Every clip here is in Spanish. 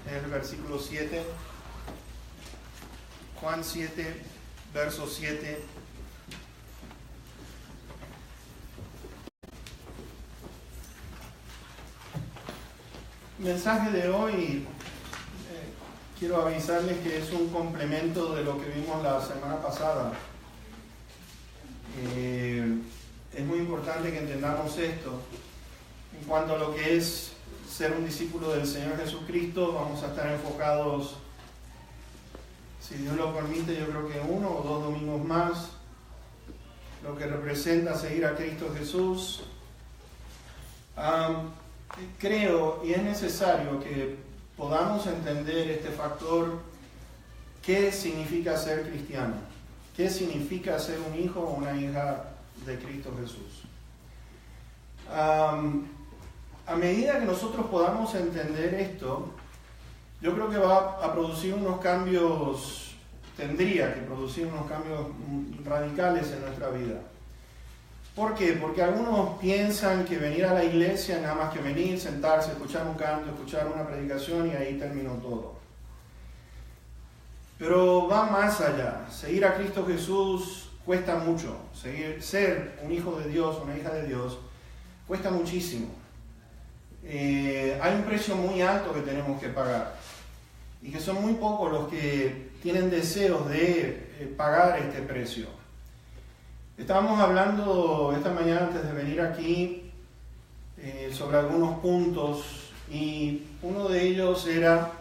es el versículo 7. Juan 7, verso 7. El mensaje de hoy, quiero avisarles que es un complemento de lo que vimos la semana pasada. Es muy importante que entendamos esto. En cuanto a lo que es ser un discípulo del Señor Jesucristo, vamos a estar enfocados, si Dios lo permite, yo creo que 1 o 2 domingos más, lo que representa seguir a Cristo Jesús. Creo y es necesario que podamos entender este factor, qué significa ser cristiano, qué significa ser un hijo o una hija de Cristo Jesús. A medida que nosotros podamos entender esto, yo creo que va a producir unos cambios, tendría que producir unos cambios radicales en nuestra vida. ¿Por qué? Porque algunos piensan que venir a la iglesia nada más que venir, sentarse, escuchar un canto, escuchar una predicación y ahí terminó todo. Pero va más allá. Seguir a Cristo Jesús cuesta mucho. Ser un hijo de Dios, una hija de Dios, cuesta muchísimo. Hay un precio muy alto que tenemos que pagar y que son muy pocos los que tienen deseos de pagar este precio. Estábamos hablando esta mañana antes de venir aquí sobre algunos puntos y uno de ellos era,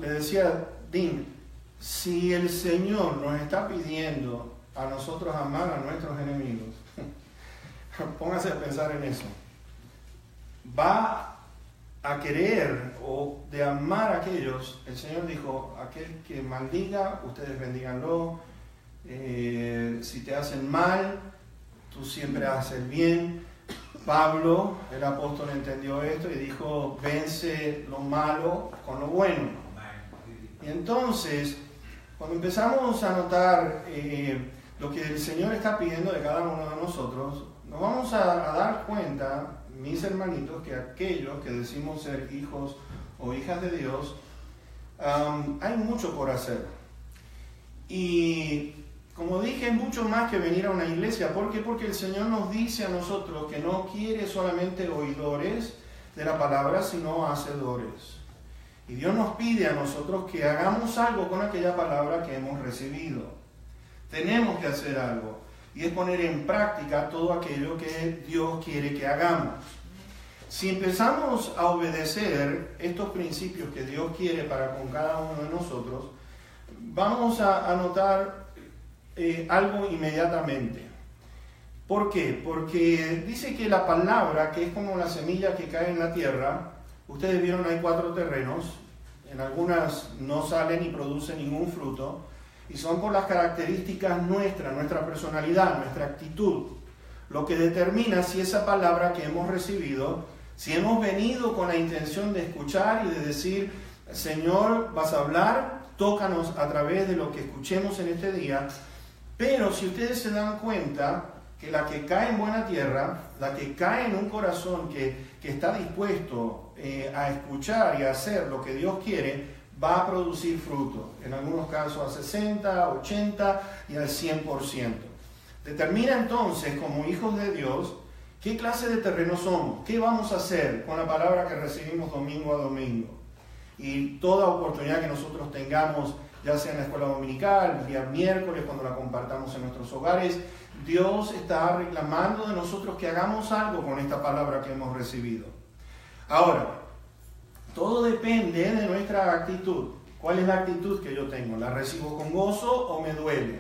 le decía Dean, si el Señor nos está pidiendo a nosotros amar a nuestros enemigos, póngase a pensar en eso. Va a querer o de amar a aquellos, el Señor dijo, aquel que maldiga, ustedes bendíganlo, si te hacen mal, tú siempre haces el bien. Pablo, el apóstol, entendió esto y dijo, vence lo malo con lo bueno. Y entonces, cuando empezamos a notar lo que el Señor está pidiendo de cada uno de nosotros, nos vamos a dar cuenta, mis hermanitos, que aquellos que decimos ser hijos o hijas de Dios, hay mucho por hacer. Y como dije, mucho más que venir a una iglesia. ¿Por qué? Porque el Señor nos dice a nosotros que no quiere solamente oidores de la palabra, sino hacedores. Y Dios nos pide a nosotros que hagamos algo con aquella palabra que hemos recibido. Tenemos que hacer algo. Y es poner en práctica todo aquello que Dios quiere que hagamos. Si empezamos a obedecer estos principios que Dios quiere para con cada uno de nosotros, vamos a notar algo inmediatamente. ¿Por qué? Porque dice que la palabra, que es como la semilla que cae en la tierra, ustedes vieron, hay 4 terrenos, en algunas no salen ni producen ningún fruto, y son por las características nuestras, nuestra personalidad, nuestra actitud, lo que determina si esa palabra que hemos recibido, si hemos venido con la intención de escuchar y de decir, Señor, vas a hablar, tócanos a través de lo que escuchemos en este día. Pero si ustedes se dan cuenta que la que cae en buena tierra, la que cae en un corazón que está dispuesto a escuchar y a hacer lo que Dios quiere, va a producir fruto. En algunos casos a 60, 80 y al 100%. Determina entonces, como hijos de Dios, qué clase de terreno somos, qué vamos a hacer con la palabra que recibimos domingo a domingo. Y toda oportunidad que nosotros tengamos, ya sea en la escuela dominical, el día miércoles, cuando la compartamos en nuestros hogares, Dios está reclamando de nosotros que hagamos algo con esta palabra que hemos recibido. Ahora, todo depende de nuestra actitud. ¿Cuál es la actitud que yo tengo? ¿La recibo con gozo o me duele?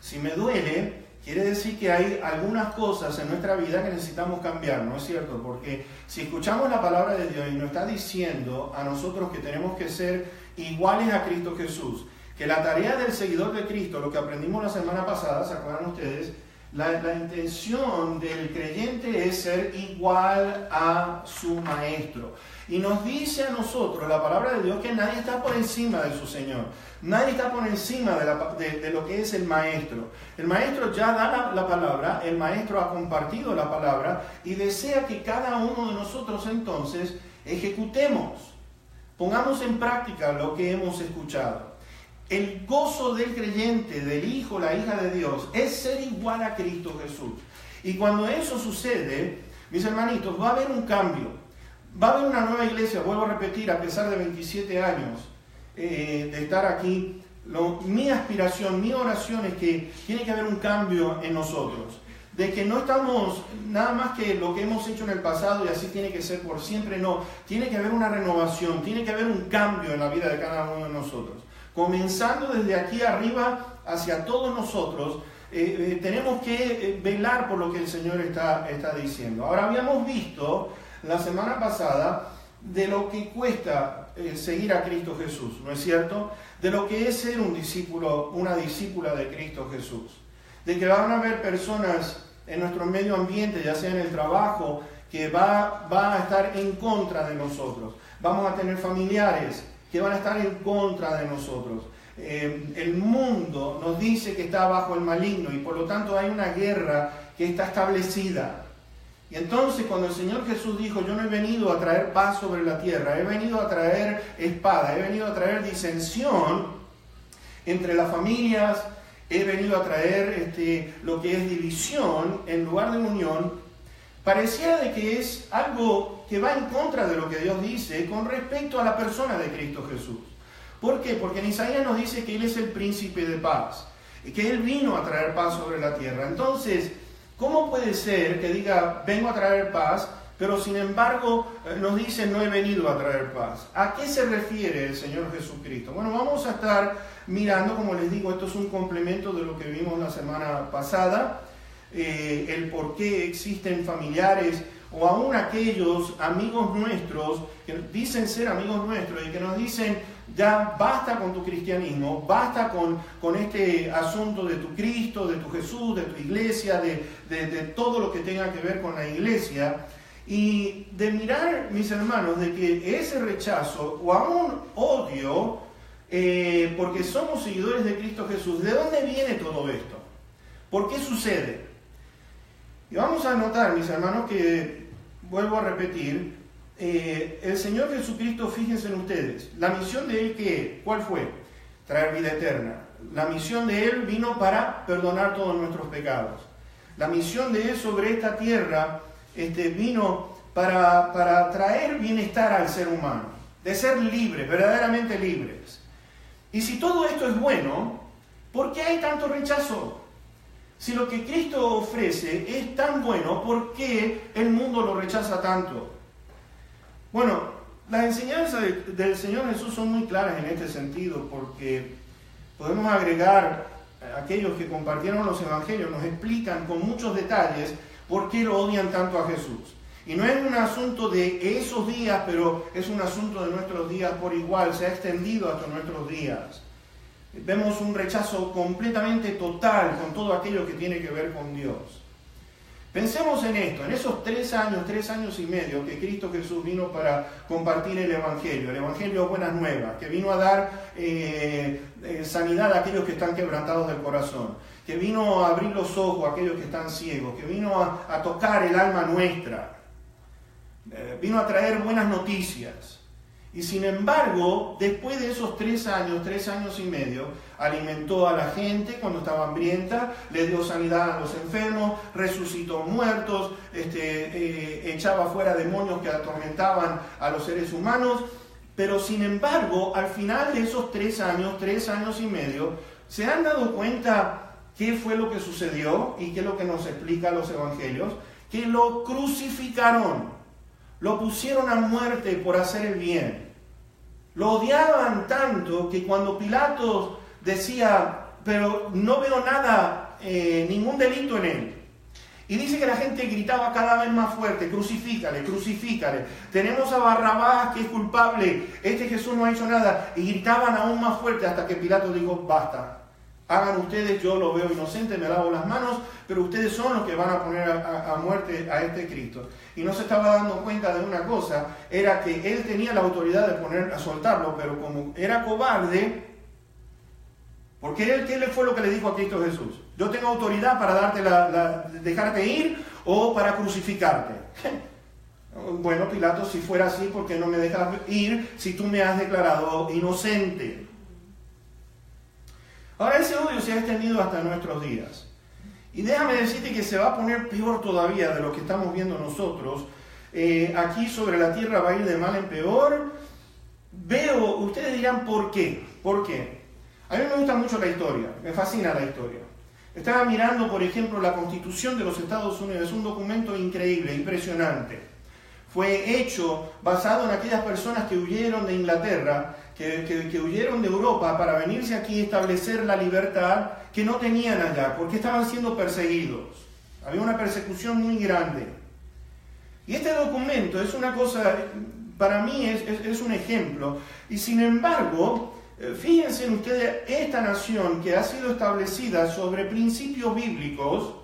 Si me duele, quiere decir que hay algunas cosas en nuestra vida que necesitamos cambiar, ¿no es cierto? Porque si escuchamos la palabra de Dios y nos está diciendo a nosotros que tenemos que ser iguales a Cristo Jesús, que la tarea del seguidor de Cristo, lo que aprendimos la semana pasada, ¿se acuerdan ustedes? La intención del creyente es ser igual a su maestro. Y nos dice a nosotros la palabra de Dios que nadie está por encima de su Señor. Nadie está por encima de lo que es el maestro. El maestro ya da la palabra, el maestro ha compartido la palabra y desea que cada uno de nosotros entonces ejecutemos Pongamos en práctica lo que hemos escuchado. El gozo del creyente, del hijo, la hija de Dios, es ser igual a Cristo Jesús. Y cuando eso sucede, mis hermanitos, va a haber un cambio. Va a haber una nueva iglesia, vuelvo a repetir, a pesar de 27 años de estar aquí. Mi aspiración, mi oración es que tiene que haber un cambio en nosotros. De que no estamos nada más que lo que hemos hecho en el pasado y así tiene que ser por siempre, no. Tiene que haber una renovación, tiene que haber un cambio en la vida de cada uno de nosotros. Comenzando desde aquí arriba hacia todos nosotros, tenemos que velar por lo que el Señor está diciendo. Ahora habíamos visto la semana pasada de lo que cuesta seguir a Cristo Jesús, ¿no es cierto? De lo que es ser un discípulo, una discípula de Cristo Jesús. De que van a haber personas en nuestro medio ambiente, ya sea en el trabajo, que va a estar en contra de nosotros. Vamos a tener familiares que van a estar en contra de nosotros. El mundo nos dice que está bajo el maligno y por lo tanto hay una guerra que está establecida. Y entonces cuando el Señor Jesús dijo, yo no he venido a traer paz sobre la tierra, he venido a traer espada, he venido a traer disensión entre las familias, he venido a traer lo que es división en lugar de unión, pareciera de que es algo que va en contra de lo que Dios dice con respecto a la persona de Cristo Jesús. ¿Por qué? Porque en Isaías nos dice que Él es el príncipe de paz, y que Él vino a traer paz sobre la tierra. Entonces, ¿cómo puede ser que diga, vengo a traer paz, pero sin embargo nos dice, no he venido a traer paz? ¿A qué se refiere el Señor Jesucristo? Bueno, vamos a estar mirando, como les digo, esto es un complemento de lo que vimos la semana pasada, el por qué existen familiares o aún aquellos amigos nuestros que dicen ser amigos nuestros y que nos dicen, ya basta con tu cristianismo, basta con este asunto de tu Cristo, de tu Jesús, de tu iglesia, de todo lo que tenga que ver con la iglesia, y de mirar, mis hermanos, de que ese rechazo o aún odio, porque somos seguidores de Cristo Jesús, ¿de dónde viene todo esto? ¿Por qué sucede? Y vamos a notar, mis hermanos, que, vuelvo a repetir, el Señor Jesucristo, fíjense en ustedes, la misión de Él, ¿cuál fue? Traer vida eterna. La misión de Él vino para perdonar todos nuestros pecados. La misión de Él sobre esta tierra vino para traer bienestar al ser humano, de ser libres, verdaderamente libres. Y si todo esto es bueno, ¿por qué hay tanto rechazo? Si lo que Cristo ofrece es tan bueno, ¿por qué el mundo lo rechaza tanto? Bueno, las enseñanzas del Señor Jesús son muy claras en este sentido, porque podemos agregar, aquellos que compartieron los evangelios nos explican con muchos detalles por qué lo odian tanto a Jesús. Y no es un asunto de esos días, pero es un asunto de nuestros días por igual, se ha extendido hasta nuestros días. Vemos un rechazo completamente total con todo aquello que tiene que ver con Dios. Pensemos en esto, en esos 3 años y medio que Cristo Jesús vino para compartir el Evangelio Buenas Nuevas, que vino a dar sanidad a aquellos que están quebrantados del corazón, que vino a abrir los ojos a aquellos que están ciegos, que vino a tocar el alma nuestra, vino a traer buenas noticias. Y sin embargo, después de esos 3 años y medio, alimentó a la gente cuando estaba hambrienta, le dio sanidad a los enfermos, resucitó muertos, echaba fuera demonios que atormentaban a los seres humanos. Pero sin embargo, al final de esos 3 años y medio, ¿se han dado cuenta qué fue lo que sucedió y qué es lo que nos explica los evangelios? Que lo crucificaron, lo pusieron a muerte por hacer el bien. Lo odiaban tanto que cuando Pilato decía, pero no veo nada, ningún delito en él. Y dice que la gente gritaba cada vez más fuerte, crucifícale, crucifícale. Tenemos a Barrabás que es culpable, Jesús no ha hecho nada. Y gritaban aún más fuerte hasta que Pilato dijo, basta. Hagan ustedes, yo lo veo inocente, me lavo las manos, pero ustedes son los que van a poner a muerte a este Cristo. Y no se estaba dando cuenta de una cosa, era que él tenía la autoridad de a soltarlo, pero como era cobarde, porque él, ¿qué fue lo que le dijo a Cristo Jesús? Yo tengo autoridad para darte dejarte ir o para crucificarte. Bueno, Pilato, si fuera así, ¿por qué no me dejas ir si tú me has declarado inocente? Ahora, ese odio se ha extendido hasta nuestros días. Y déjame decirte que se va a poner peor todavía de lo que estamos viendo nosotros. Aquí sobre la tierra va a ir de mal en peor. Ustedes dirán, ¿por qué? ¿Por qué? A mí me gusta mucho la historia, me fascina la historia. Estaba mirando, por ejemplo, la Constitución de los Estados Unidos. Es un documento increíble, impresionante. Fue hecho basado en aquellas personas que huyeron de Inglaterra, que huyeron de Europa para venirse aquí y establecer la libertad que no tenían allá, porque estaban siendo perseguidos. Había una persecución muy grande. Y este documento es una cosa, para mí es un ejemplo. Y sin embargo, fíjense ustedes, esta nación que ha sido establecida sobre principios bíblicos,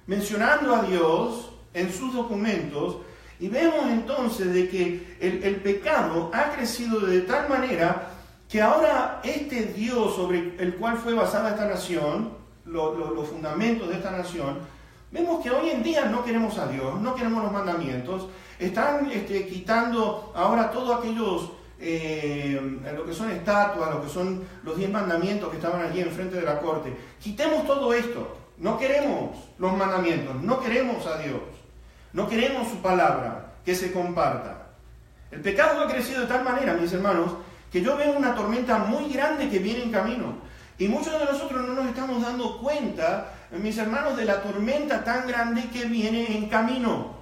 mencionando a Dios en sus documentos, y vemos entonces de que el pecado ha crecido de tal manera que ahora este Dios sobre el cual fue basada esta nación, los fundamentos de esta nación, vemos que hoy en día no queremos a Dios, no queremos los mandamientos, están quitando ahora todos aquellos, lo que son estatuas, lo que son los 10 mandamientos que estaban allí enfrente de la corte. Quitemos todo esto, no queremos los mandamientos, no queremos a Dios. No queremos su palabra, que se comparta. El pecado ha crecido de tal manera, mis hermanos, que yo veo una tormenta muy grande que viene en camino. Y muchos de nosotros no nos estamos dando cuenta, mis hermanos, de la tormenta tan grande que viene en camino.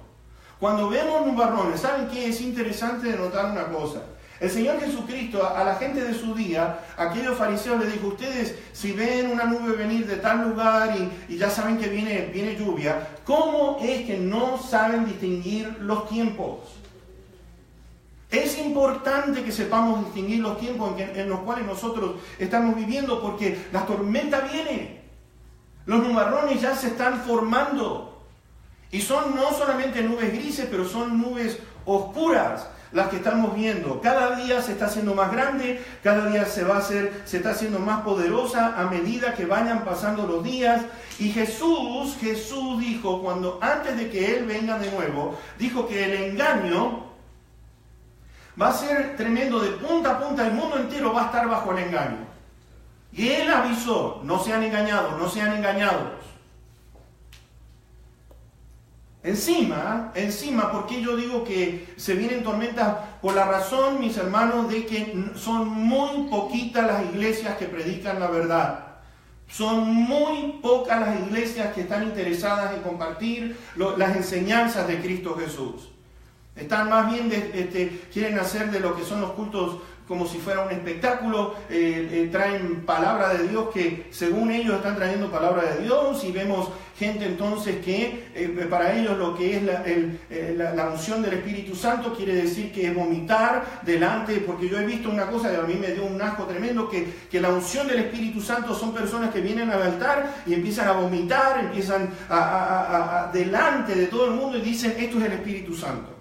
Cuando vemos nubarrones, ¿saben qué? Es interesante de notar una cosa. El Señor Jesucristo a la gente de su día, a aquellos fariseos les dijo, ustedes si ven una nube venir de tal lugar y ya saben que viene lluvia, ¿cómo es que no saben distinguir los tiempos? Es importante que sepamos distinguir los tiempos en los cuales nosotros estamos viviendo, porque la tormenta viene. Los nubarrones ya se están formando. Y son no solamente nubes grises, pero son nubes oscuras las que estamos viendo. Cada día se está haciendo más grande, cada día se está haciendo más poderosa a medida que vayan pasando los días. Y Jesús dijo, antes de que Él venga de nuevo, dijo que el engaño va a ser tremendo de punta a punta, el mundo entero va a estar bajo el engaño. Y Él avisó, no sean engañados, no sean engañados. Encima, porque yo digo que se vienen tormentas por la razón, mis hermanos, de que son muy poquitas las iglesias que predican la verdad. Son muy pocas las iglesias que están interesadas en compartir las enseñanzas de Cristo Jesús. Están más bien, quieren hacer de lo que son los cultos como si fuera un espectáculo, traen palabra de Dios que según ellos están trayendo palabra de Dios, y vemos gente entonces que para ellos lo que es la unción del Espíritu Santo quiere decir que es vomitar delante, porque yo he visto una cosa que a mí me dio un asco tremendo, que la unción del Espíritu Santo son personas que vienen al altar y empiezan a vomitar, empiezan delante de todo el mundo y dicen, esto es el Espíritu Santo.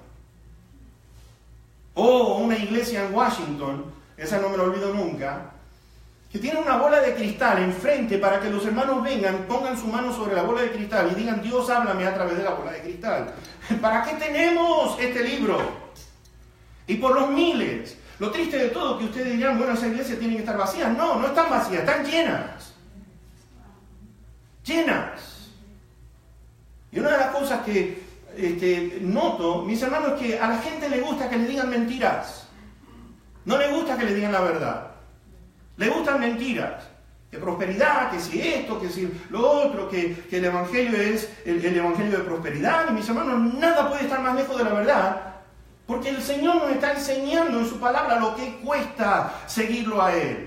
O una iglesia en Washington, esa no me lo olvido nunca, que tiene una bola de cristal enfrente para que los hermanos vengan, pongan su mano sobre la bola de cristal y digan, Dios, háblame a través de la bola de cristal. ¿Para qué tenemos este libro? Y por los miles. Lo triste de todo, que ustedes dirán, bueno, esa iglesia tiene que estar vacía. No, no están vacías, están llenas. Llenas. Y una de las cosas que noto, mis hermanos, es que a la gente le gusta que le digan mentiras. No le gusta que le digan la verdad. Le gustan mentiras. Que prosperidad, que si esto, que si lo otro, que el evangelio es el evangelio de prosperidad. Y mis hermanos, nada puede estar más lejos de la verdad. Porque el Señor nos está enseñando en su palabra lo que cuesta seguirlo a Él.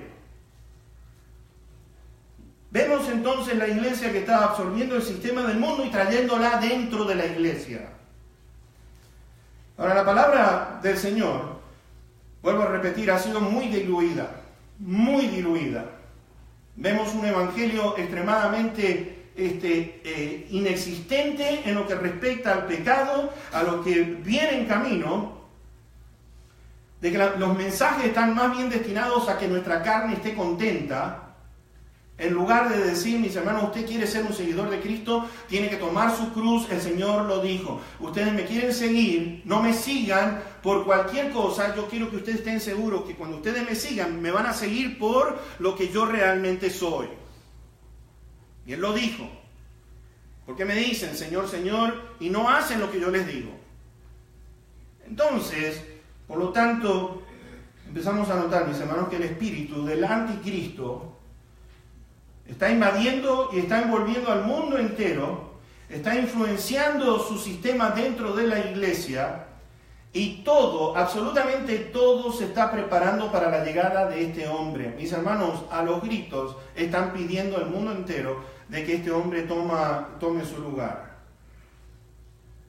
Vemos entonces la iglesia que está absorbiendo el sistema del mundo y trayéndola dentro de la iglesia. Ahora, la palabra del Señor, vuelvo a repetir, ha sido muy diluida. Muy diluida. Vemos un evangelio extremadamente inexistente en lo que respecta al pecado, a lo que viene en camino, de que los mensajes están más bien destinados a que nuestra carne esté contenta, En lugar de decir, mis hermanos, usted quiere ser un seguidor de Cristo, tiene que tomar su cruz, el Señor lo dijo. Ustedes me quieren seguir, no me sigan por cualquier cosa. Yo quiero que ustedes estén seguros que cuando ustedes me sigan, me van a seguir por lo que yo realmente soy. Y Él lo dijo. Porque me dicen, Señor, Señor, y no hacen lo que yo les digo. Entonces, por lo tanto, empezamos a notar, mis hermanos, que el espíritu del anticristo está invadiendo y está envolviendo al mundo entero, está influenciando su sistema dentro de la iglesia, y todo, absolutamente todo, se está preparando para la llegada de este hombre. Mis hermanos, a los gritos están pidiendo al mundo entero de que este hombre tome su lugar.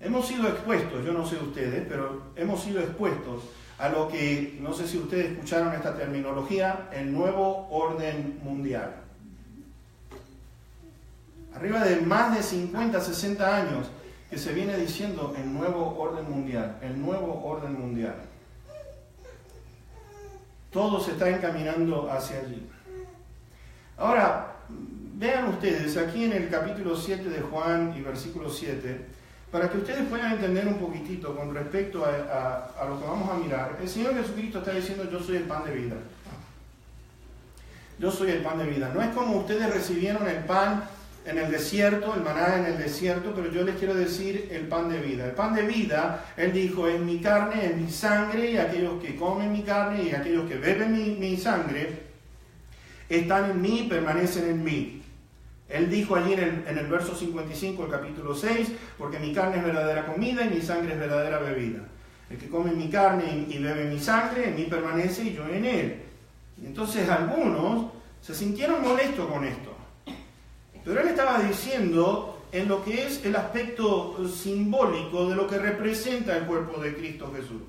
Hemos sido expuestos, yo no sé ustedes, pero hemos sido expuestos a lo que, no sé si ustedes escucharon esta terminología, el nuevo orden mundial. Arriba de más de 50, 60 años que se viene diciendo el nuevo orden mundial, el nuevo orden mundial. Todo se está encaminando hacia allí. Ahora, vean ustedes, aquí en el capítulo 7 de Juan y versículo 7, para que ustedes puedan entender un poquitito con respecto a lo que vamos a mirar, el Señor Jesucristo está diciendo, yo soy el pan de vida. Yo soy el pan de vida. No es como ustedes recibieron el pan en el desierto, el maná en el desierto, pero yo les quiero decir el pan de vida. El pan de vida, Él dijo, es mi carne, es mi sangre, y aquellos que comen mi carne y aquellos que beben mi sangre, están en mí y permanecen en mí. Él dijo allí en el verso 55 del capítulo 6, porque mi carne es verdadera comida y mi sangre es verdadera bebida. El que come mi carne y bebe mi sangre, en mí permanece y yo en él. Y entonces algunos se sintieron molestos con esto. Pero Él estaba diciendo en lo que es el aspecto simbólico de lo que representa el cuerpo de Cristo Jesús.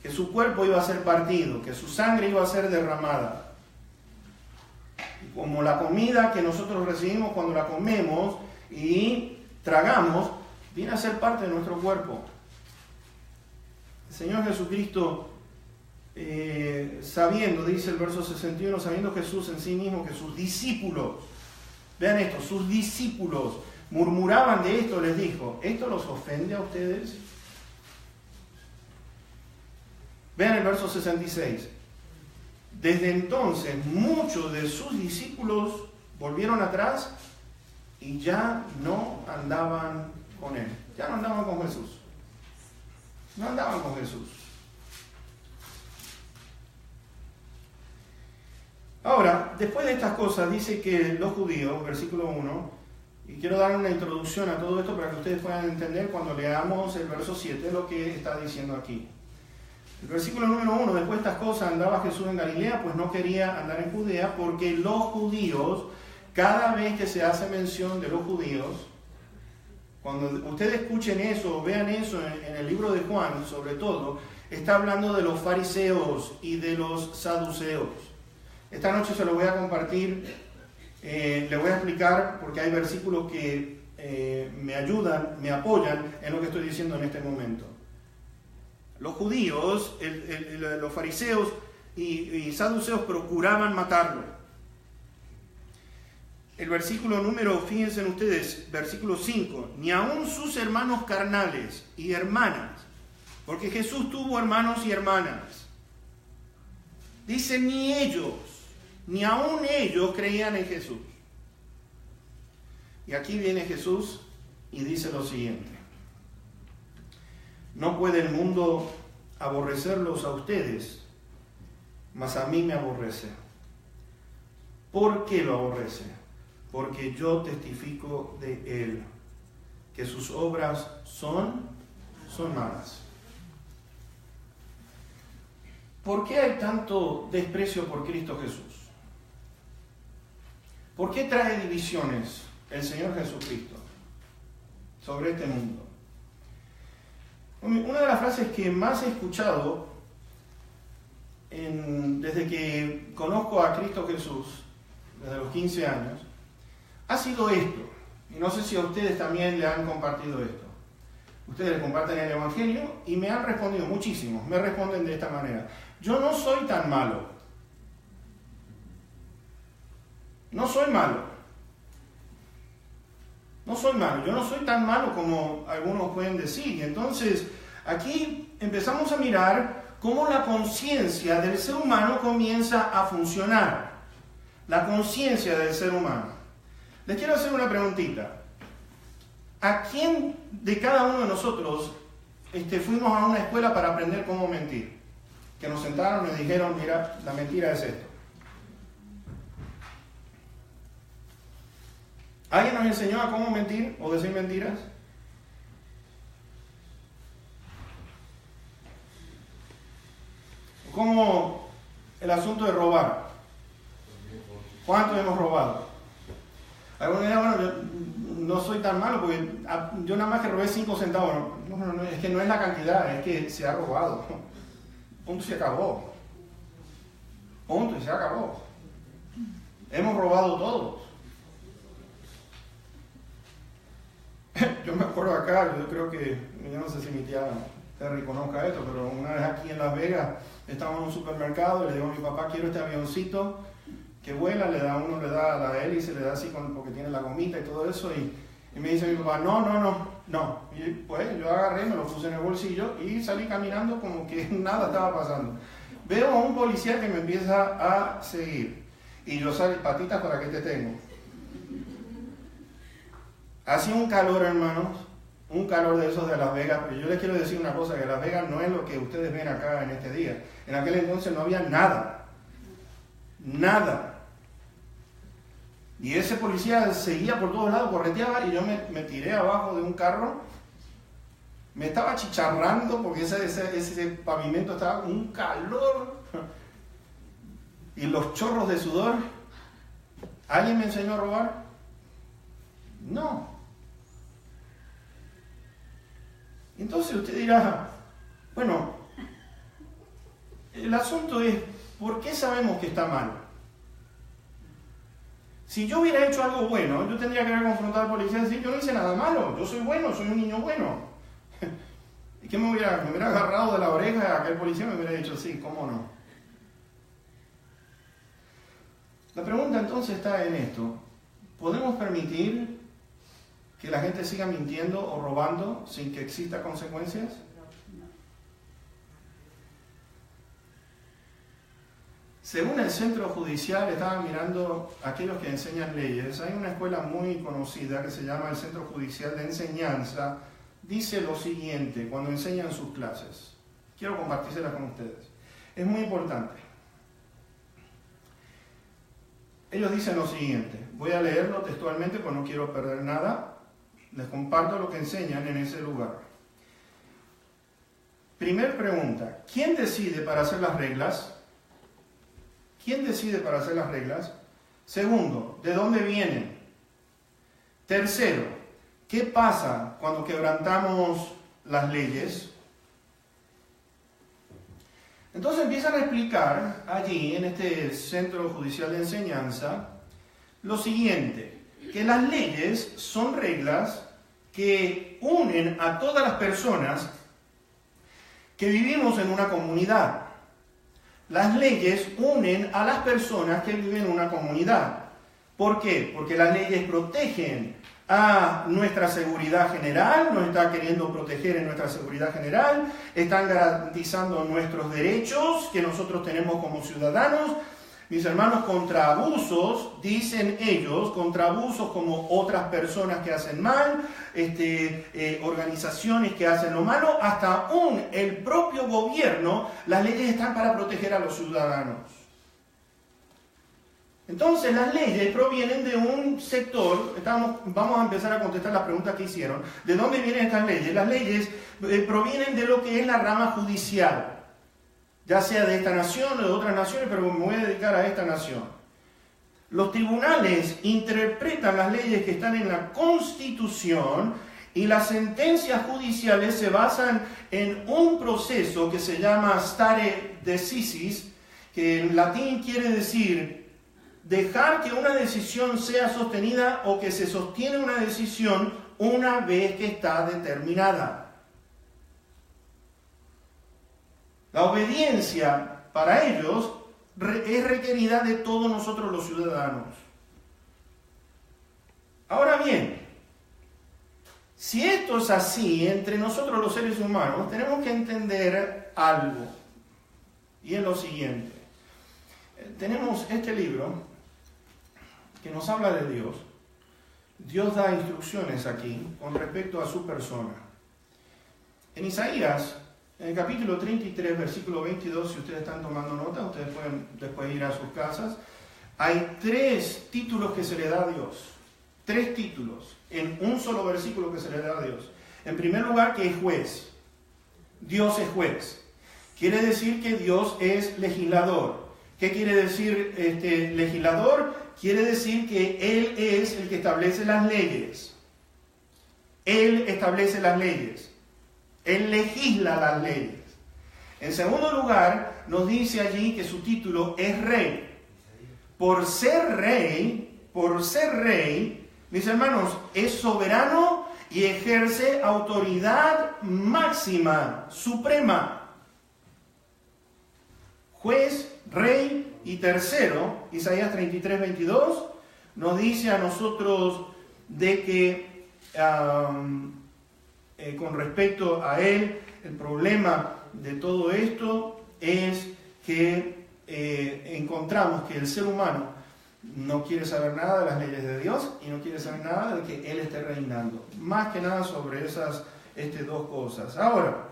Que su cuerpo iba a ser partido, que su sangre iba a ser derramada. Como la comida que nosotros recibimos cuando la comemos y tragamos, viene a ser parte de nuestro cuerpo. El Señor Jesucristo, sabiendo, dice el verso 61, sabiendo Jesús en sí mismo que sus discípulos, vean esto, sus discípulos murmuraban de esto, les dijo, ¿esto los ofende a ustedes? Vean el verso 66. Desde entonces muchos de sus discípulos volvieron atrás y ya no andaban con Él. Ya no andaban con Jesús. No andaban con Jesús. Ahora, después de estas cosas, dice que los judíos, versículo 1, y quiero dar una introducción a todo esto para que ustedes puedan entender cuando leamos el verso 7 lo que está diciendo aquí. El versículo número 1, después de estas cosas andaba Jesús en Galilea, pues no quería andar en Judea, porque los judíos, cada vez que se hace mención de los judíos, cuando ustedes escuchen eso o vean eso en el libro de Juan, sobre todo, está hablando de los fariseos y de los saduceos. Esta noche se lo voy a compartir, le voy a explicar, porque hay versículos que me ayudan, me apoyan en lo que estoy diciendo en este momento. Los judíos, los fariseos y saduceos procuraban matarlo. El versículo número, fíjense ustedes, versículo 5, ni aun sus hermanos carnales y hermanas, porque Jesús tuvo hermanos y hermanas. Dice, ni ellos, ni aun ellos creían en Jesús. Y aquí viene Jesús y dice lo siguiente. No puede el mundo aborrecerlos a ustedes, mas a mí me aborrece. ¿Por qué lo aborrece? Porque yo testifico de Él, que sus obras son malas. ¿Por qué hay tanto desprecio por Cristo Jesús? ¿Por qué trae divisiones el Señor Jesucristo sobre este mundo? Una de las frases que más he escuchado desde que conozco a Cristo Jesús, desde los 15 años, ha sido esto. Y no sé si a ustedes también le han compartido esto. Ustedes le comparten el Evangelio y me han respondido muchísimos. Me responden de esta manera. Yo no soy tan malo. No soy malo. No soy malo. Yo no soy tan malo como algunos pueden decir. Entonces, aquí empezamos a mirar cómo la conciencia del ser humano comienza a funcionar. La conciencia del ser humano. Les quiero hacer una preguntita. ¿A quién de cada uno de nosotros fuimos a una escuela para aprender cómo mentir? Que nos sentaron y nos dijeron, mira, la mentira es esto. ¿Alguien nos enseñó a cómo mentir o decir mentiras? ¿Cómo el asunto de robar? ¿Cuánto hemos robado? Algunos dirán, bueno, yo no soy tan malo porque yo nada más que robé 5 centavos. No, es que no es la cantidad, es que se ha robado. Punto y se acabó. Punto y se acabó. Hemos robado todos. Yo me acuerdo acá, yo creo que, yo no sé si mi tía Terry conozca esto, pero una vez aquí en Las Vegas estábamos en un supermercado y le digo a mi papá, quiero este avioncito que vuela, uno le da la hélice, le da así porque tiene la gomita y todo eso, y me dice mi papá, no. Y pues yo agarré, me lo puse en el bolsillo y salí caminando como que nada estaba pasando. Veo a un policía que me empieza a seguir y yo salí, patitas, ¿para qué te tengo? Hacía un calor, hermanos, un calor de esos de Las Vegas, pero yo les quiero decir una cosa, que Las Vegas no es lo que ustedes ven acá en este día. En aquel entonces no había nada. Y ese policía seguía por todos lados, correteaba, y yo me tiré abajo de un carro. Me estaba chicharrando porque ese pavimento estaba con un calor. Y los chorros de sudor. ¿Alguien me enseñó a robar? No. Entonces usted dirá, bueno, el asunto es, ¿por qué sabemos que está mal? Si yo hubiera hecho algo bueno, yo tendría que haber confrontado al policía y decir, yo no hice nada malo, yo soy bueno, soy un niño bueno. ¿Y qué me hubiera agarrado de la oreja a aquel policía y me hubiera dicho, sí, cómo no? La pregunta entonces está en esto. ¿Podemos permitir que la gente siga mintiendo o robando sin que exista consecuencias? Según el centro judicial, estaban mirando a aquellos que enseñan leyes. Hay una escuela muy conocida que se llama el Centro Judicial de Enseñanza. Dice lo siguiente cuando enseñan sus clases. Quiero compartírselas con ustedes. Es muy importante. Ellos dicen lo siguiente. Voy a leerlo textualmente porque no quiero perder nada. Les comparto lo que enseñan en ese lugar. Primer pregunta. ¿Quién decide para hacer las reglas? ¿Quién decide para hacer las reglas? Segundo, ¿de dónde vienen? Tercero, ¿qué pasa cuando quebrantamos las leyes? Entonces empiezan a explicar allí, en este Centro Judicial de Enseñanza, lo siguiente, que las leyes son reglas que unen a todas las personas que vivimos en una comunidad. Las leyes unen a las personas que viven en una comunidad. ¿Por qué? Porque las leyes protegen a nuestra seguridad general, nos está queriendo proteger en nuestra seguridad general, están garantizando nuestros derechos que nosotros tenemos como ciudadanos. Mis hermanos, contra abusos, dicen ellos, contra abusos como otras personas que hacen mal, organizaciones que hacen lo malo, hasta aún el propio gobierno, las leyes están para proteger a los ciudadanos. Entonces las leyes provienen de un sector, vamos a empezar a contestar las preguntas que hicieron. ¿De dónde vienen estas leyes? Las leyes provienen de lo que es la rama judicial, ya sea de esta nación o de otras naciones, pero me voy a dedicar a esta nación. Los tribunales interpretan las leyes que están en la Constitución y las sentencias judiciales se basan en un proceso que se llama stare decisis, que en latín quiere decir dejar que una decisión sea sostenida o que se sostiene una decisión una vez que está determinada. La obediencia para ellos es requerida de todos nosotros los ciudadanos. Ahora bien, si esto es así entre nosotros los seres humanos, tenemos que entender algo. Y es lo siguiente. Tenemos este libro que nos habla de Dios. Dios da instrucciones aquí con respecto a su persona. En Isaías, en el capítulo 33, versículo 22, si ustedes están tomando nota, ustedes pueden después ir a sus casas, hay 3 títulos que se le da a Dios. 3 títulos en un solo versículo que se le da a Dios. En primer lugar, que es juez. Dios es juez. Quiere decir que Dios es legislador. ¿Qué quiere decir legislador? Quiere decir que Él es el que establece las leyes. Él establece las leyes. Él legisla las leyes. En segundo lugar, nos dice allí que su título es rey. Por ser rey, mis hermanos, es soberano y ejerce autoridad máxima, suprema. Juez, rey y tercero, Isaías 33, 22, nos dice a nosotros de que con respecto a él, el problema de todo esto es que encontramos que el ser humano no quiere saber nada de las leyes de Dios y no quiere saber nada de que Él esté reinando. Más que nada sobre esas 2 cosas. Ahora,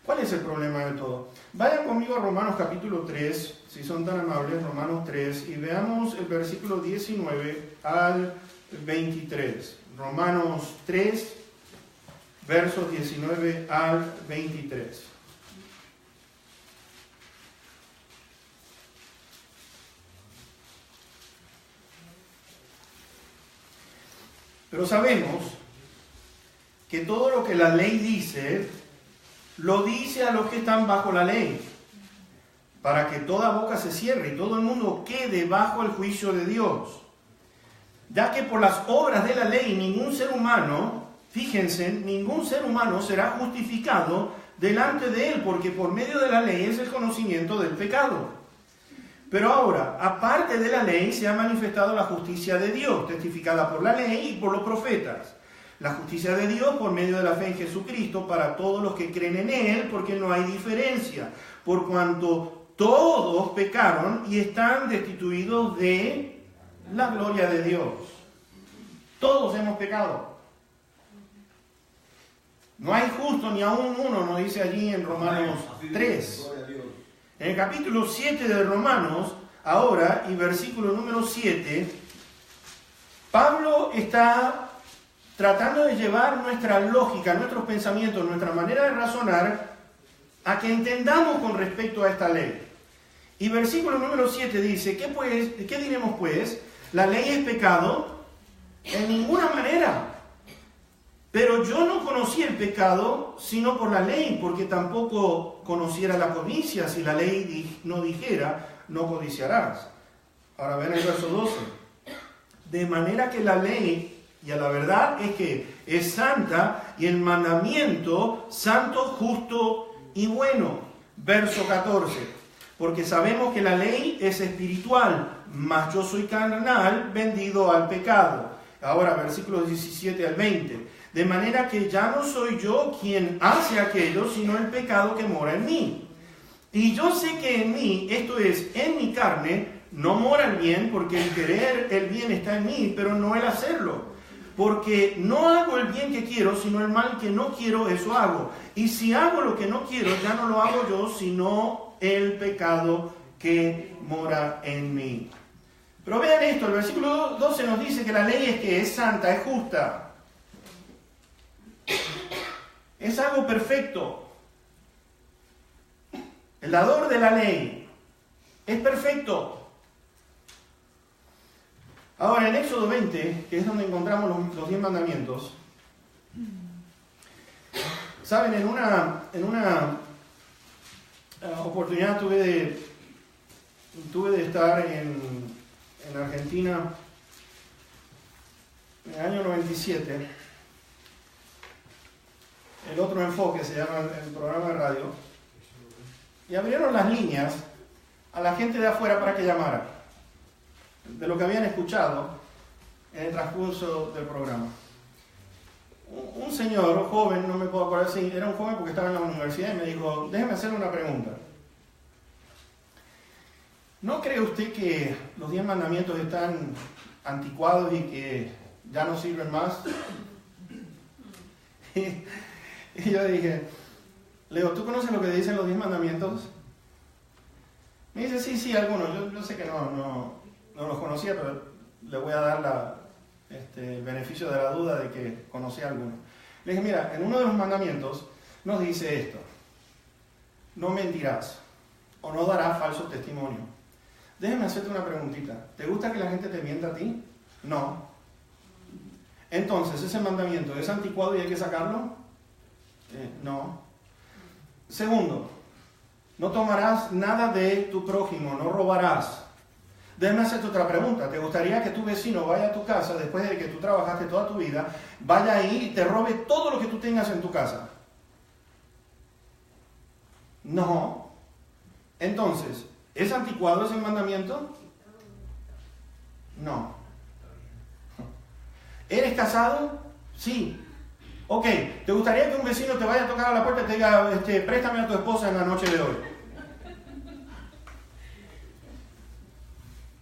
¿cuál es el problema de todo? Vayan conmigo a Romanos capítulo 3, si son tan amables, Romanos 3, y veamos el versículo 19 al 23. Romanos 3, versos 19 al 23. Pero sabemos que todo lo que la ley dice, lo dice a los que están bajo la ley, para que toda boca se cierre y todo el mundo quede bajo el juicio de Dios. Ya que por las obras de la ley ningún ser humano, fíjense, ningún ser humano será justificado delante de él, porque por medio de la ley es el conocimiento del pecado. Pero ahora, aparte de la ley, se ha manifestado la justicia de Dios, testificada por la ley y por los profetas. La justicia de Dios por medio de la fe en Jesucristo para todos los que creen en Él, porque no hay diferencia, por cuanto todos pecaron y están destituidos de la gloria de Dios. Todos hemos pecado. No hay justo ni aún uno, nos dice allí en Romanos 3. En el capítulo 7 de Romanos, ahora, y versículo número 7, Pablo está tratando de llevar nuestra lógica, nuestros pensamientos, nuestra manera de razonar, a que entendamos con respecto a esta ley. Y versículo número 7 dice, ¿qué diremos pues? ¿La ley es pecado? En ninguna manera. Pero yo no conocí el pecado sino por la ley, porque tampoco conociera la codicia si la ley no dijera, no codiciarás. Ahora ven el verso 12. De manera que la ley, y a la verdad es que es santa, y el mandamiento santo, justo y bueno. Verso 14. Porque sabemos que la ley es espiritual, mas yo soy carnal, vendido al pecado. Ahora versículos 17 al 20. De manera que ya no soy yo quien hace aquello, sino el pecado que mora en mí. Y yo sé que en mí, esto es, en mi carne, no mora el bien, porque el querer el bien está en mí, pero no el hacerlo. Porque no hago el bien que quiero, sino el mal que no quiero, eso hago. Y si hago lo que no quiero, ya no lo hago yo, sino el pecado que mora en mí. Pero vean esto, el versículo 12 nos dice que la ley es que es santa, es justa. Es algo perfecto. El dador de la ley es perfecto. Ahora, en Éxodo 20, que es donde encontramos los 10 mandamientos, saben, en una oportunidad tuve de estar en Argentina en el año 97. El Otro Enfoque se llama el programa de radio, y abrieron las líneas a la gente de afuera para que llamara, de lo que habían escuchado, en el transcurso del programa. Un señor joven, no me puedo acordar si era un joven porque estaba en la universidad, y me dijo, déjeme hacerle una pregunta. ¿No cree usted que los 10 mandamientos están anticuados y que ya no sirven más? Y yo dije, Leo, ¿tú conoces lo que dicen los 10 mandamientos? Me dice, sí, algunos. Yo sé que no los conocía, pero le voy a dar el beneficio de la duda de que conocía algunos. Le dije, mira, en uno de los mandamientos nos dice esto: no mentirás o no darás falso testimonio. Déjame hacerte una preguntita. ¿Te gusta que la gente te mienta a ti? No. Entonces, ¿ese mandamiento es anticuado y hay que sacarlo? No. Segundo, no tomarás nada de tu prójimo, no robarás. Déjame hacerte otra pregunta. ¿Te gustaría que tu vecino vaya a tu casa después de que tú trabajaste toda tu vida, vaya ahí y te robe todo lo que tú tengas en tu casa? No. Entonces, ¿es anticuado ese mandamiento? No. ¿Eres casado? Sí. Ok, ¿te gustaría que un vecino te vaya a tocar a la puerta y te diga, préstame a tu esposa en la noche de hoy?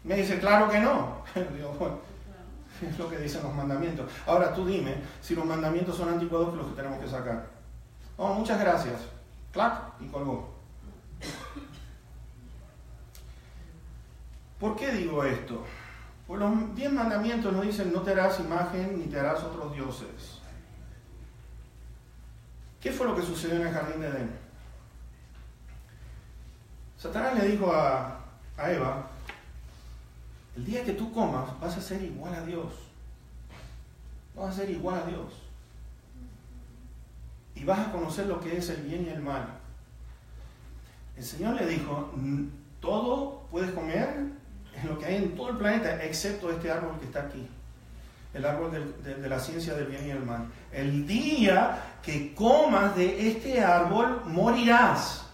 Me dice, claro que no. Digo, bueno, es lo que dicen los mandamientos. Ahora tú dime si los mandamientos son anticuados, los que tenemos que sacar. Oh, muchas gracias. Clac, y colgó. ¿Por qué digo esto? Pues los 10 mandamientos nos dicen, no te harás imagen ni te harás otros dioses. ¿Qué fue lo que sucedió en el jardín de Edén? Satanás le dijo a Eva, el día que tú comas vas a ser igual a Dios. Vas a ser igual a Dios. Y vas a conocer lo que es el bien y el mal. El Señor le dijo, todo puedes comer en lo que hay en todo el planeta, excepto este árbol que está aquí. El árbol de la ciencia del bien y el mal. El día que comas de este árbol, morirás.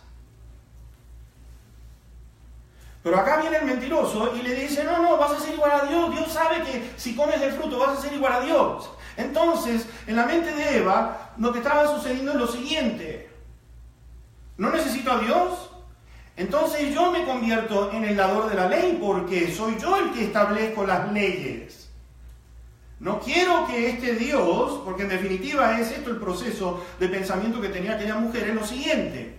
Pero acá viene el mentiroso y le dice, no, vas a ser igual a Dios. Dios sabe que si comes del fruto vas a ser igual a Dios. Entonces, en la mente de Eva, lo que estaba sucediendo es lo siguiente. ¿No necesito a Dios? Entonces yo me convierto en el dador de la ley porque soy yo el que establezco las leyes. No quiero que este Dios, porque en definitiva es esto el proceso de pensamiento que tenía aquella mujer, es lo siguiente.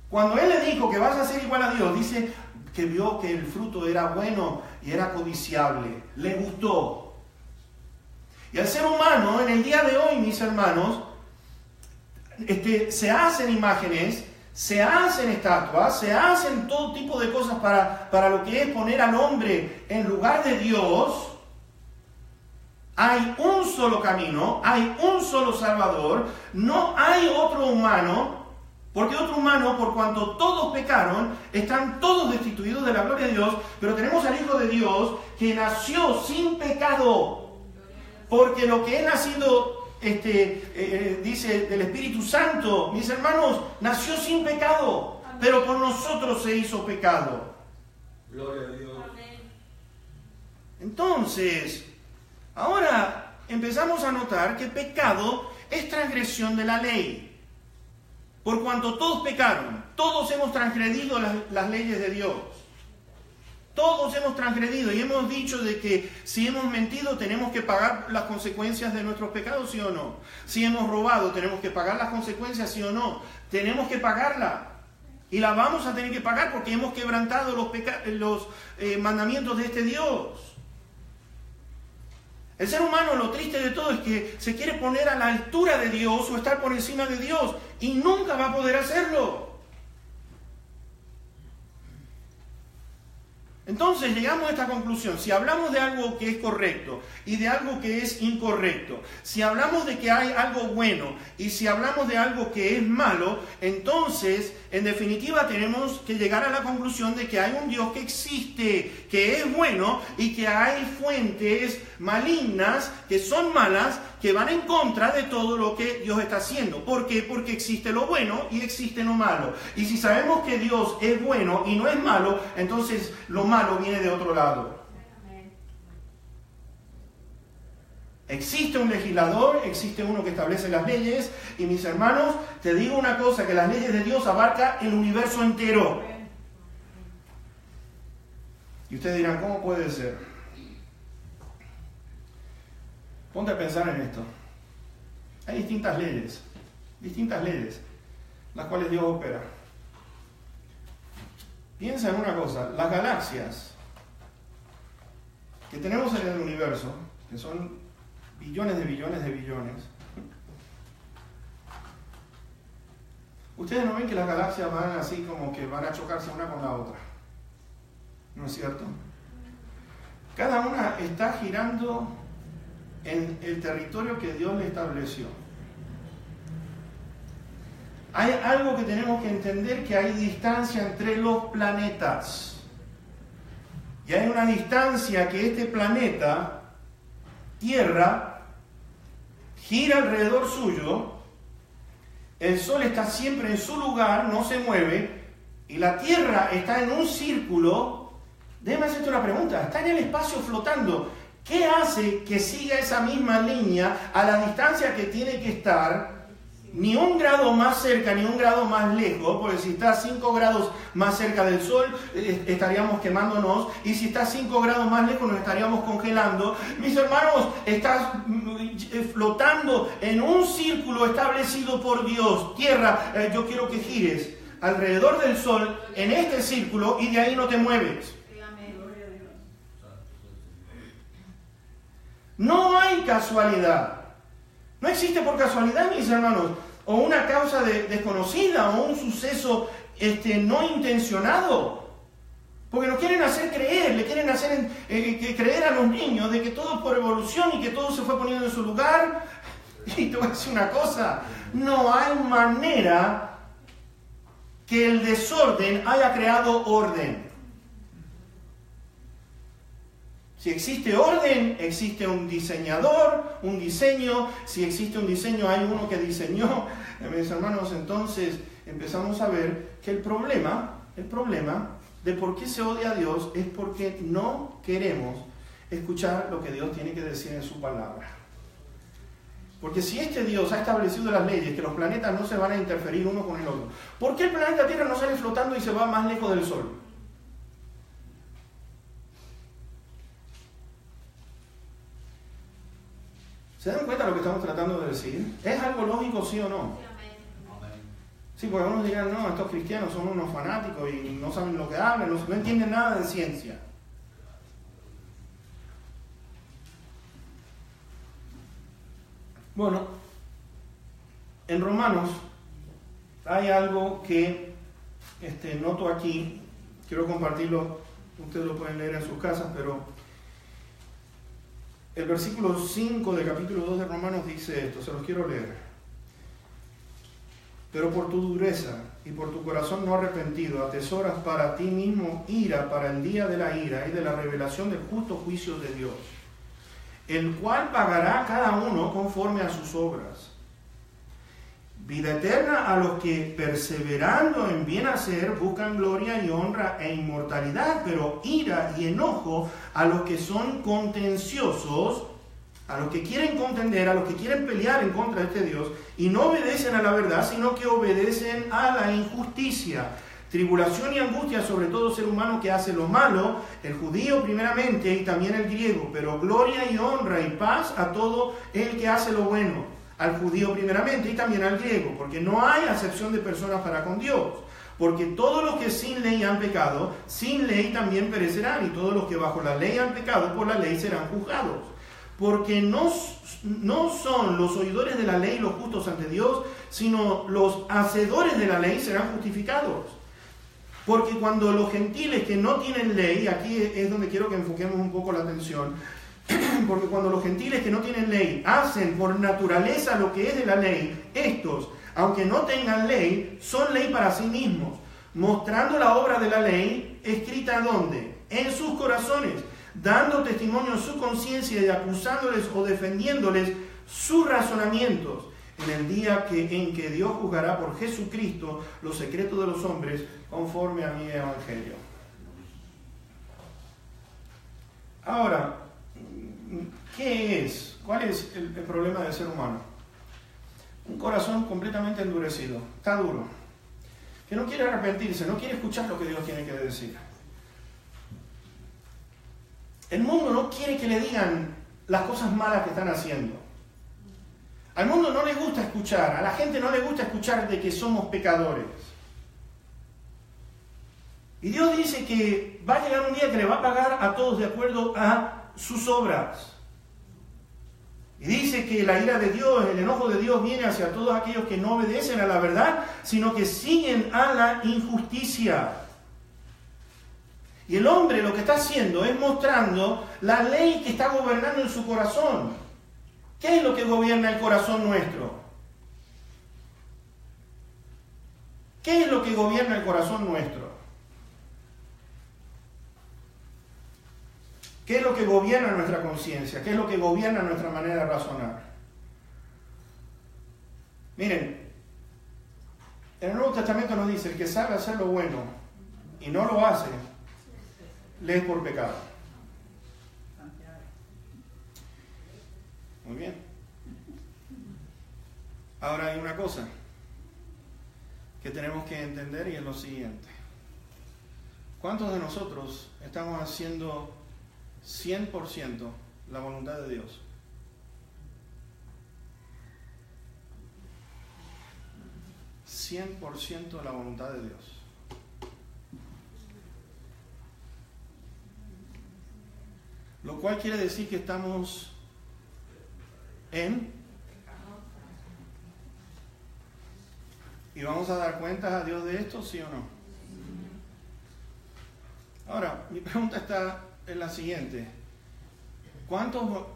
Cuando él le dijo que vas a ser igual a Dios, dice que vio que el fruto era bueno y era codiciable, le gustó. Y al ser humano, en el día de hoy, mis hermanos, se hacen imágenes, se hacen estatuas, se hacen todo tipo de cosas para lo que es poner al hombre en lugar de Dios. Hay un solo camino, hay un solo Salvador, no hay otro humano, porque otro humano, por cuanto todos pecaron, están todos destituidos de la gloria de Dios, pero tenemos al Hijo de Dios que nació sin pecado, porque lo que es nacido, dice del Espíritu Santo, mis hermanos, nació sin pecado, pero por nosotros se hizo pecado. Gloria a Dios. Entonces, ahora empezamos a notar que pecado es transgresión de la ley. Por cuanto todos pecaron, todos hemos transgredido las leyes de Dios. Todos hemos transgredido y hemos dicho de que si hemos mentido tenemos que pagar las consecuencias de nuestros pecados, ¿sí o no? Si hemos robado tenemos que pagar las consecuencias, ¿sí o no? Tenemos que pagarla. Y la vamos a tener que pagar porque hemos quebrantado los mandamientos de este Dios. El ser humano, lo triste de todo es que se quiere poner a la altura de Dios o estar por encima de Dios y nunca va a poder hacerlo. Entonces llegamos a esta conclusión. Si hablamos de algo que es correcto y de algo que es incorrecto, si hablamos de que hay algo bueno y si hablamos de algo que es malo, entonces en definitiva tenemos que llegar a la conclusión de que hay un Dios que existe, que es bueno y que hay fuentes malignas que son malas, que van en contra de todo lo que Dios está haciendo. ¿Por qué? Porque existe lo bueno y existe lo malo. Y si sabemos que Dios es bueno y no es malo, entonces lo malo viene de otro lado. Existe un legislador, existe uno que establece las leyes, y mis hermanos, te digo una cosa, que las leyes de Dios abarcan el universo entero. Y ustedes dirán, ¿cómo puede ser? Ponte a pensar en esto. Hay distintas leyes, las cuales Dios opera. Piensa en una cosa, las galaxias que tenemos en el universo, que son billones de billones de billones. Ustedes no ven que las galaxias van así como que van a chocarse una con la otra, ¿no es cierto? Cada una está girando en el territorio que Dios le estableció. Hay algo que tenemos que entender, que hay distancia entre los planetas. Y hay una distancia que este planeta Tierra gira alrededor suyo, el Sol está siempre en su lugar, no se mueve, y la Tierra está en un círculo. Déjame hacerte una pregunta, está en el espacio flotando. ¿Qué hace que siga esa misma línea a la distancia que tiene que estar? Ni un grado más cerca, ni un grado más lejos, porque si está 5 grados más cerca del Sol, estaríamos quemándonos, y si está 5 grados más lejos, nos estaríamos congelando. Mis hermanos, estás flotando en un círculo establecido por Dios. Tierra, yo quiero que gires alrededor del Sol, en este círculo, y de ahí no te mueves. No hay casualidad. No existe por casualidad, mis hermanos, o una causa desconocida, o un suceso no intencionado. Porque nos quieren hacer creer, le quieren hacer creer a los niños de que todo es por evolución y que todo se fue poniendo en su lugar. Y te voy a decir una cosa, no hay manera que el desorden haya creado orden. Si existe orden, existe un diseñador, un diseño. Si existe un diseño, hay uno que diseñó. Mis hermanos, entonces empezamos a ver que el problema de por qué se odia a Dios es porque no queremos escuchar lo que Dios tiene que decir en su palabra. Porque si este Dios ha establecido las leyes, que los planetas no se van a interferir uno con el otro, ¿por qué el planeta Tierra no sale flotando y se va más lejos del Sol? ¿Se dan cuenta de lo que estamos tratando de decir? ¿Es algo lógico, sí o no? Sí, porque algunos dirán, no, estos cristianos son unos fanáticos y no saben lo que hablan, no entienden nada de ciencia. Bueno, en Romanos hay algo que noto aquí, quiero compartirlo, ustedes lo pueden leer en sus casas, pero el versículo 5 del capítulo 2 de Romanos dice esto, se los quiero leer. Pero por tu dureza y por tu corazón no arrepentido, atesoras para ti mismo ira para el día de la ira y de la revelación del justo juicio de Dios, el cual pagará a cada uno conforme a sus obras. Vida eterna a los que, perseverando en bien hacer, buscan gloria y honra e inmortalidad, pero ira y enojo a los que son contenciosos, a los que quieren contender, a los que quieren pelear en contra de este Dios, y no obedecen a la verdad, sino que obedecen a la injusticia. Tribulación y angustia sobre todo ser humano que hace lo malo, el judío primeramente y también el griego, pero gloria y honra y paz a todo el que hace lo bueno, al judío primeramente y también al griego, porque no hay acepción de personas para con Dios, porque todos los que sin ley han pecado, sin ley también perecerán, y todos los que bajo la ley han pecado, por la ley serán juzgados. Porque no son los oidores de la ley los justos ante Dios, sino los hacedores de la ley serán justificados. Porque cuando los gentiles que no tienen ley, aquí es donde quiero que enfoquemos un poco la atención, porque cuando los gentiles que no tienen ley hacen por naturaleza lo que es de la ley, estos, aunque no tengan ley, son ley para sí mismos, mostrando la obra de la ley escrita ¿dónde? En sus corazones, dando testimonio en su conciencia y acusándoles o defendiéndoles sus razonamientos, en el día en que Dios juzgará por Jesucristo los secretos de los hombres conforme a mi evangelio. Ahora, ¿qué es? ¿Cuál es el problema del ser humano? Un corazón completamente endurecido, está duro, que no quiere arrepentirse, no quiere escuchar lo que Dios tiene que decir. El mundo no quiere que le digan las cosas malas que están haciendo. Al mundo no le gusta escuchar, a la gente no le gusta escuchar de que somos pecadores. Y Dios dice que va a llegar un día que le va a pagar a todos de acuerdo a sus obras. Y dice que la ira de Dios, el enojo de Dios viene hacia todos aquellos que no obedecen a la verdad, sino que siguen a la injusticia. Y el hombre lo que está haciendo es mostrando la ley que está gobernando en su corazón. ¿Qué es lo que gobierna el corazón nuestro? ¿Qué es lo que gobierna el corazón nuestro? ¿Qué es lo que gobierna nuestra conciencia? ¿Qué es lo que gobierna nuestra manera de razonar? Miren, en el Nuevo Testamento nos dice, el que sabe hacer lo bueno y no lo hace, le es por pecado. Muy bien. Ahora hay una cosa que tenemos que entender y es lo siguiente. ¿Cuántos de nosotros estamos haciendo 100% la voluntad de Dios? ¿100% la voluntad de Dios? Lo cual quiere decir que estamos y vamos a dar cuentas a Dios de esto, ¿sí o no? Ahora, mi pregunta está en la siguiente. ¿Cuántos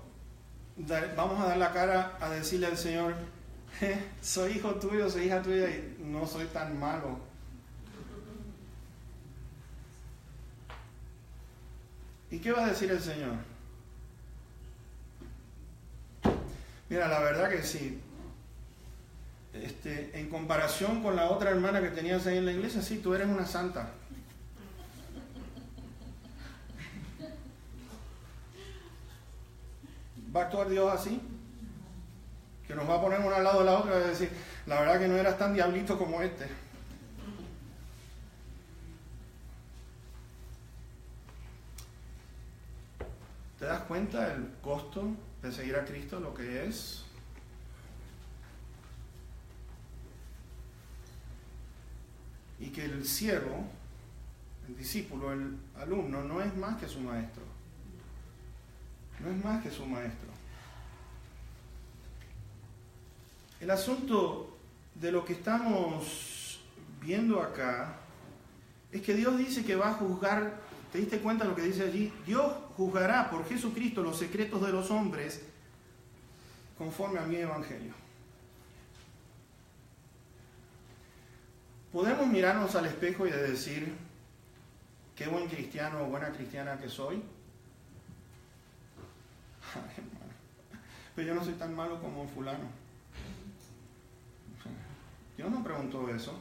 vamos a dar la cara a decirle al Señor, soy hijo tuyo, soy hija tuya y no soy tan malo? ¿Y qué va a decir el Señor? Mira, la verdad que sí. En comparación con la otra hermana que tenías ahí en la iglesia, sí, tú eres una santa. ¿Va a actuar Dios así? Que nos va a poner una al lado de la otra y decir, la verdad que no eras tan diablito como este. ¿Te das cuenta del costo de seguir a Cristo, lo que es? Y que el siervo, el discípulo, el alumno, no es más que su maestro. No es más que su maestro. El asunto de lo que estamos viendo acá es que Dios dice que va a juzgar. ¿Te diste cuenta de lo que dice allí? Dios juzgará por Jesucristo los secretos de los hombres conforme a mi evangelio. ¿Podemos mirarnos al espejo y decir qué buen cristiano o buena cristiana que soy? Ay, hermano, pero yo no soy tan malo como fulano. Dios no preguntó eso.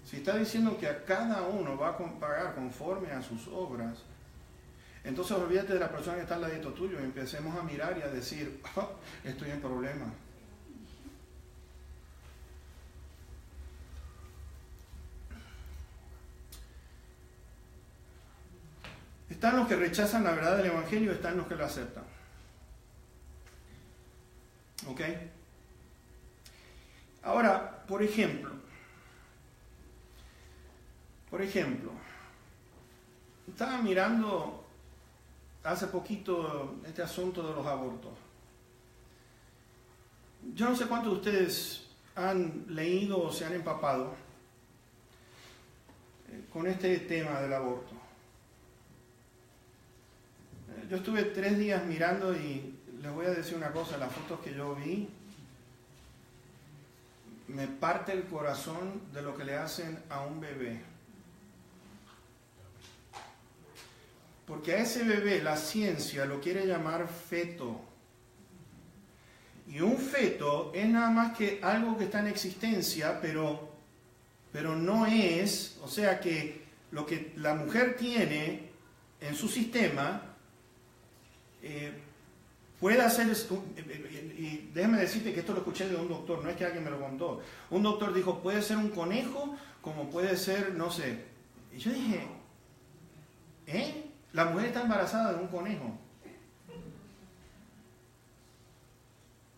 Si está diciendo que a cada uno va a pagar conforme a sus obras, entonces olvídate de la persona que está al ladito tuyo y empecemos a mirar y a decir, oh, estoy en problemas. Están los que rechazan la verdad del Evangelio, están los que lo aceptan. ¿Ok? Ahora, por ejemplo, estaba mirando hace poquito este asunto de los abortos. Yo no sé cuántos de ustedes han leído o se han empapado con este tema del aborto. Yo estuve 3 días mirando y les voy a decir una cosa, las fotos que yo vi, me parte el corazón de lo que le hacen a un bebé. Porque a ese bebé la ciencia lo quiere llamar feto. Y un feto es nada más que algo que está en existencia, pero no es, o sea que lo que la mujer tiene en su sistema puede hacer, y déjame decirte que esto lo escuché de un doctor, no es que alguien me lo contó. Un doctor dijo, puede ser un conejo, como puede ser, no sé. Y yo dije, la mujer está embarazada de un conejo.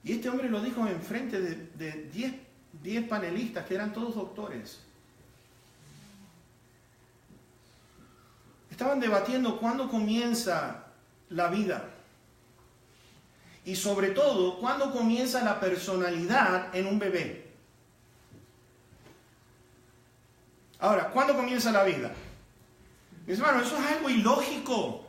Y este hombre lo dijo enfrente de 10 panelistas que eran todos doctores. Estaban debatiendo cuándo comienza la vida. Y sobre todo, cuándo comienza la personalidad en un bebé. Ahora, ¿cuándo comienza la vida? Mis hermanos, eso es algo ilógico.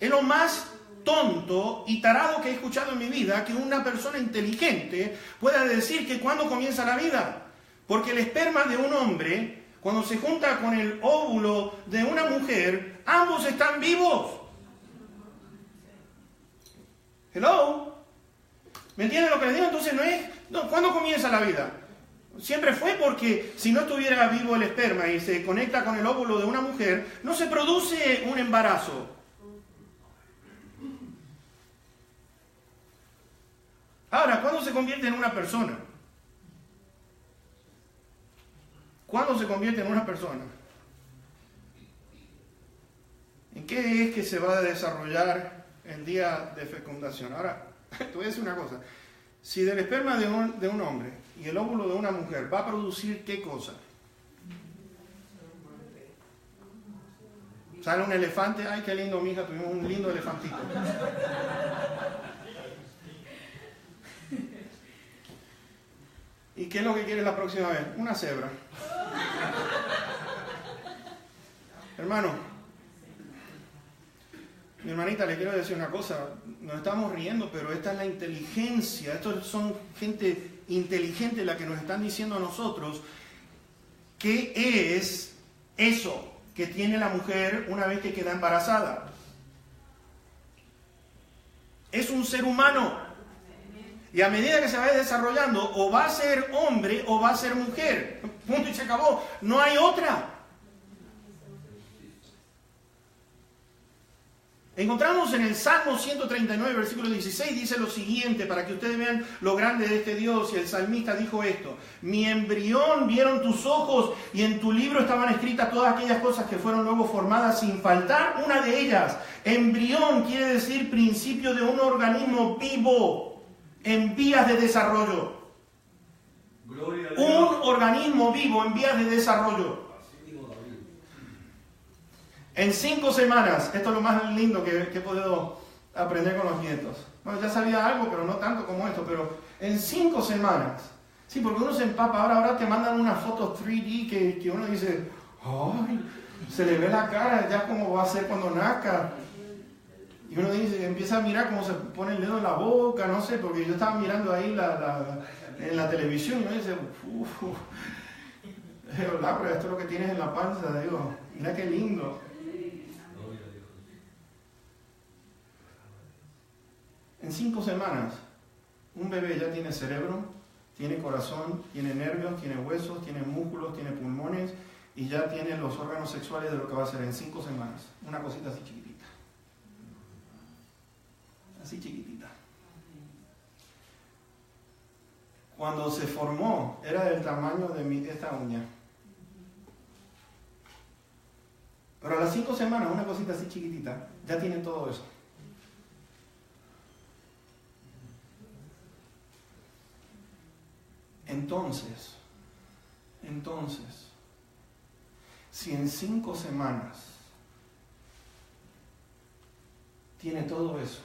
Es lo más tonto y tarado que he escuchado en mi vida, que una persona inteligente pueda decir que cuándo comienza la vida. Porque el esperma de un hombre, cuando se junta con el óvulo de una mujer, ambos están vivos. Hello, ¿me entienden lo que les digo? Entonces ¿cuándo comienza la vida? Siempre fue porque si no estuviera vivo el esperma y se conecta con el óvulo de una mujer, no se produce un embarazo. Ahora, ¿cuándo se convierte en una persona? ¿Cuándo se convierte en una persona? ¿En qué es que se va a desarrollar el día de fecundación? Ahora, te voy a decir una cosa. Si del esperma de un hombre y el óvulo de una mujer va a producir ¿qué cosa? ¿Sale un elefante? ¡Ay, qué lindo, mija! Tuvimos un lindo elefantito. ¿Y qué es lo que quieres la próxima vez? Una cebra. Hermano, mi hermanita, le quiero decir una cosa. Nos estamos riendo, pero esta es la inteligencia. Estos son gente inteligente la que nos están diciendo a nosotros qué es eso que tiene la mujer una vez que queda embarazada. Es un ser humano. Y a medida que se vaya desarrollando, o va a ser hombre o va a ser mujer. Punto y se acabó. No hay otra. Encontramos en el Salmo 139, versículo 16, dice lo siguiente, para que ustedes vean lo grande de este Dios. Y el salmista dijo esto: mi embrión vieron tus ojos, y en tu libro estaban escritas todas aquellas cosas que fueron luego formadas, sin faltar una de ellas. Embrión quiere decir principio de un organismo vivo, en vías de desarrollo. Un organismo vivo en vías de desarrollo. En 5 semanas, esto es lo más lindo que he podido aprender con los nietos. Bueno, ya sabía algo, pero no tanto como esto, pero en 5 semanas. Sí, porque uno se empapa. Ahora te mandan unas fotos 3D que uno dice, ¡ay! Se le ve la cara, ya como va a ser cuando nazca. Y uno dice, empieza a mirar cómo se pone el dedo en la boca, no sé, porque yo estaba mirando ahí en la televisión y uno dice, Laura, esto es lo que tienes en la panza. Digo, mira qué lindo. En 5 semanas, un bebé ya tiene cerebro, tiene corazón, tiene nervios, tiene huesos, tiene músculos, tiene pulmones y ya tiene los órganos sexuales de lo que va a ser en 5 semanas. Una cosita así chiquitita. Así chiquitita. Cuando se formó, era del tamaño de esta uña. Pero a las 5 semanas, una cosita así chiquitita, ya tiene todo eso. Entonces, si en 5 semanas tiene todo eso,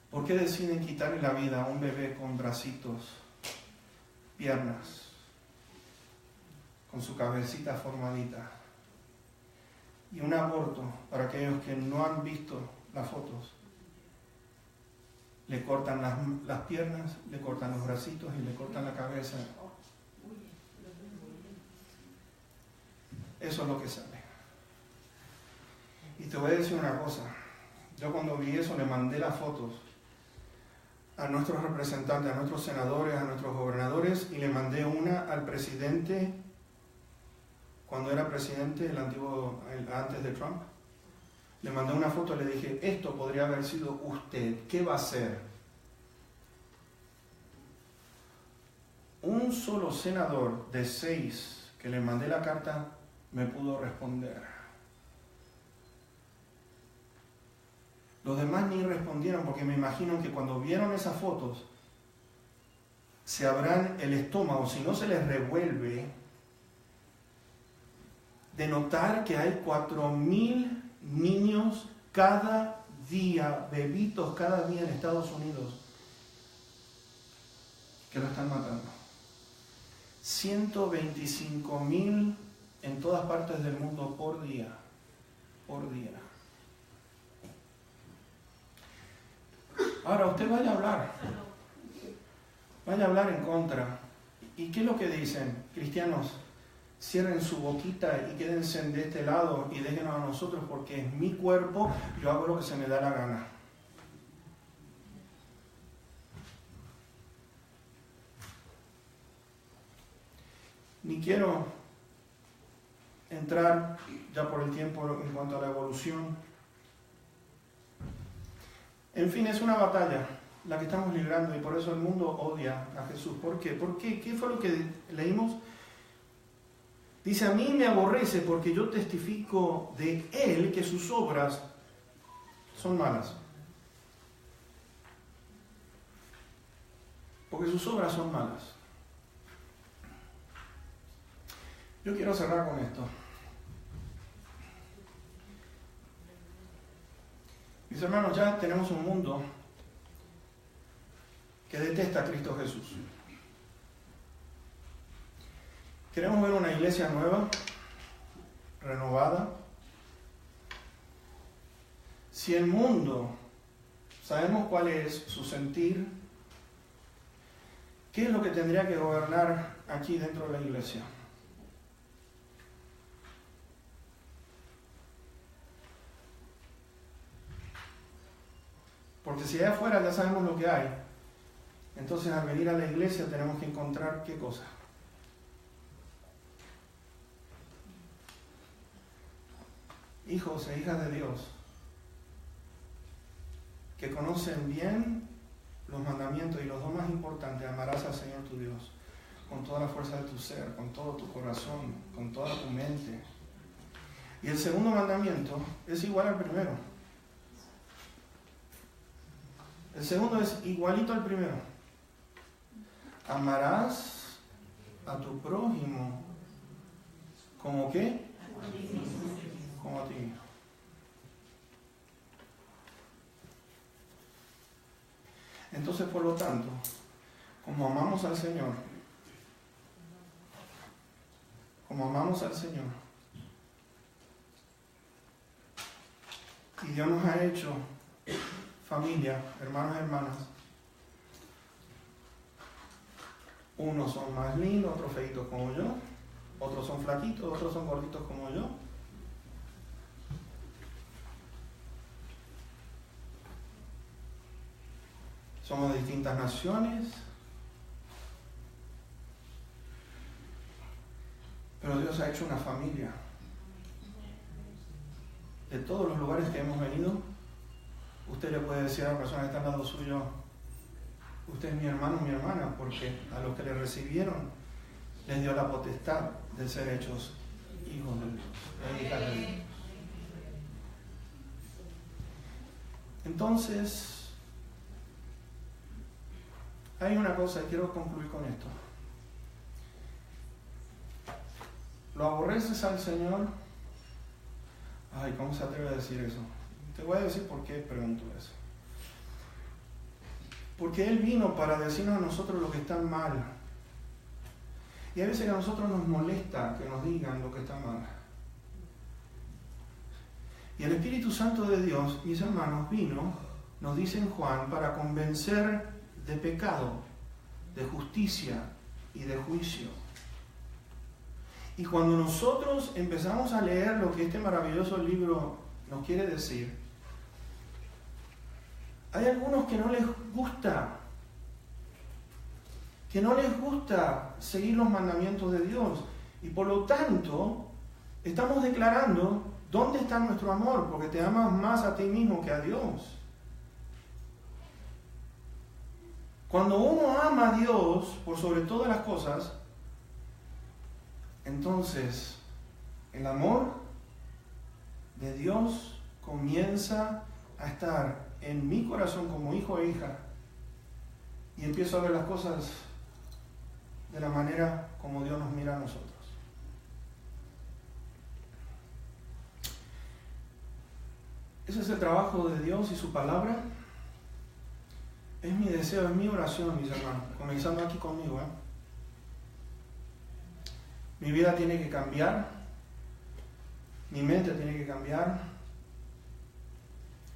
¿por qué deciden quitarle la vida a un bebé con bracitos, piernas, con su cabecita formadita? Y un aborto, para aquellos que no han visto las fotos, le cortan las piernas, le cortan los bracitos y le cortan la cabeza. Eso es lo que sale. Y te voy a decir una cosa. Yo cuando vi eso le mandé las fotos a nuestros representantes, a nuestros senadores, a nuestros gobernadores, y le mandé una al presidente cuando era presidente, el antiguo, antes de Trump. Le mandé una foto y le dije, esto podría haber sido usted, ¿qué va a hacer? Un solo senador de 6 que le mandé la carta me pudo responder. Los demás ni respondieron porque me imagino que cuando vieron esas fotos se abran el estómago, si no se les revuelve, de notar que hay 4.000 niños cada día, bebitos cada día en Estados Unidos, que lo están matando. 125.000 en todas partes del mundo por día. Ahora usted vaya a hablar en contra. ¿Y qué es lo que dicen? Cristianos, cierren su boquita y quédense de este lado y déjenos a nosotros porque es mi cuerpo, yo hago lo que se me da la gana. Ni quiero entrar ya por el tiempo en cuanto a la evolución. En fin, es una batalla la que estamos librando y por eso el mundo odia a Jesús. ¿Por qué? ¿Qué fue lo que leímos? Dice, a mí me aborrece porque yo testifico de Él que sus obras son malas. Porque sus obras son malas. Yo quiero cerrar con esto. Mis hermanos, ya tenemos un mundo que detesta a Cristo Jesús. Queremos ver una iglesia nueva, renovada. Si el mundo, sabemos cuál es su sentir, ¿qué es lo que tendría que gobernar aquí dentro de la iglesia? Porque si allá afuera ya sabemos lo que hay, entonces al venir a la iglesia tenemos que encontrar ¿qué cosa? Hijos e hijas de Dios que conocen bien los mandamientos y los dos más importantes: amarás al Señor tu Dios con toda la fuerza de tu ser, con todo tu corazón, con toda tu mente. Y el segundo mandamiento es igual al primero. El segundo es igualito al primero. Amarás a tu prójimo como ¿qué? Como a ti mismo. Entonces, por lo tanto, como amamos al Señor, y Dios nos ha hecho familia, hermanos y hermanas, unos son más lindos, otros feitos como yo, otros son flaquitos, otros son gorditos como yo. Somos de distintas naciones, pero Dios ha hecho una familia. De todos los lugares que hemos venido, usted le puede decir a la persona que está al lado suyo, usted es mi hermano o mi hermana, porque a los que le recibieron les dio la potestad de ser hechos hijos de Dios, hijas de Dios. Entonces, hay una cosa y quiero concluir con esto. ¿Lo aborreces al Señor? Ay, ¿cómo se atreve a decir eso? Te voy a decir por qué pregunto eso. Porque Él vino para decirnos a nosotros lo que está mal. Y a veces a nosotros nos molesta que nos digan lo que está mal. Y el Espíritu Santo de Dios, mis hermanos, vino, nos dice en Juan, para convencer de pecado, de justicia y de juicio. Y cuando nosotros empezamos a leer lo que este maravilloso libro nos quiere decir, hay algunos que no les gusta seguir los mandamientos de Dios, y por lo tanto estamos declarando ¿Dónde está nuestro amor? Porque te amas más a ti mismo que a Dios. Cuando uno ama a Dios por sobre todas las cosas, entonces el amor de Dios comienza a estar en mi corazón como hijo e hija, y empiezo a ver las cosas de la manera como Dios nos mira a nosotros. Ese es el trabajo de Dios y su palabra. Es mi deseo, es mi oración, mis hermanos, comenzando aquí conmigo. Mi vida tiene que cambiar, mi mente tiene que cambiar,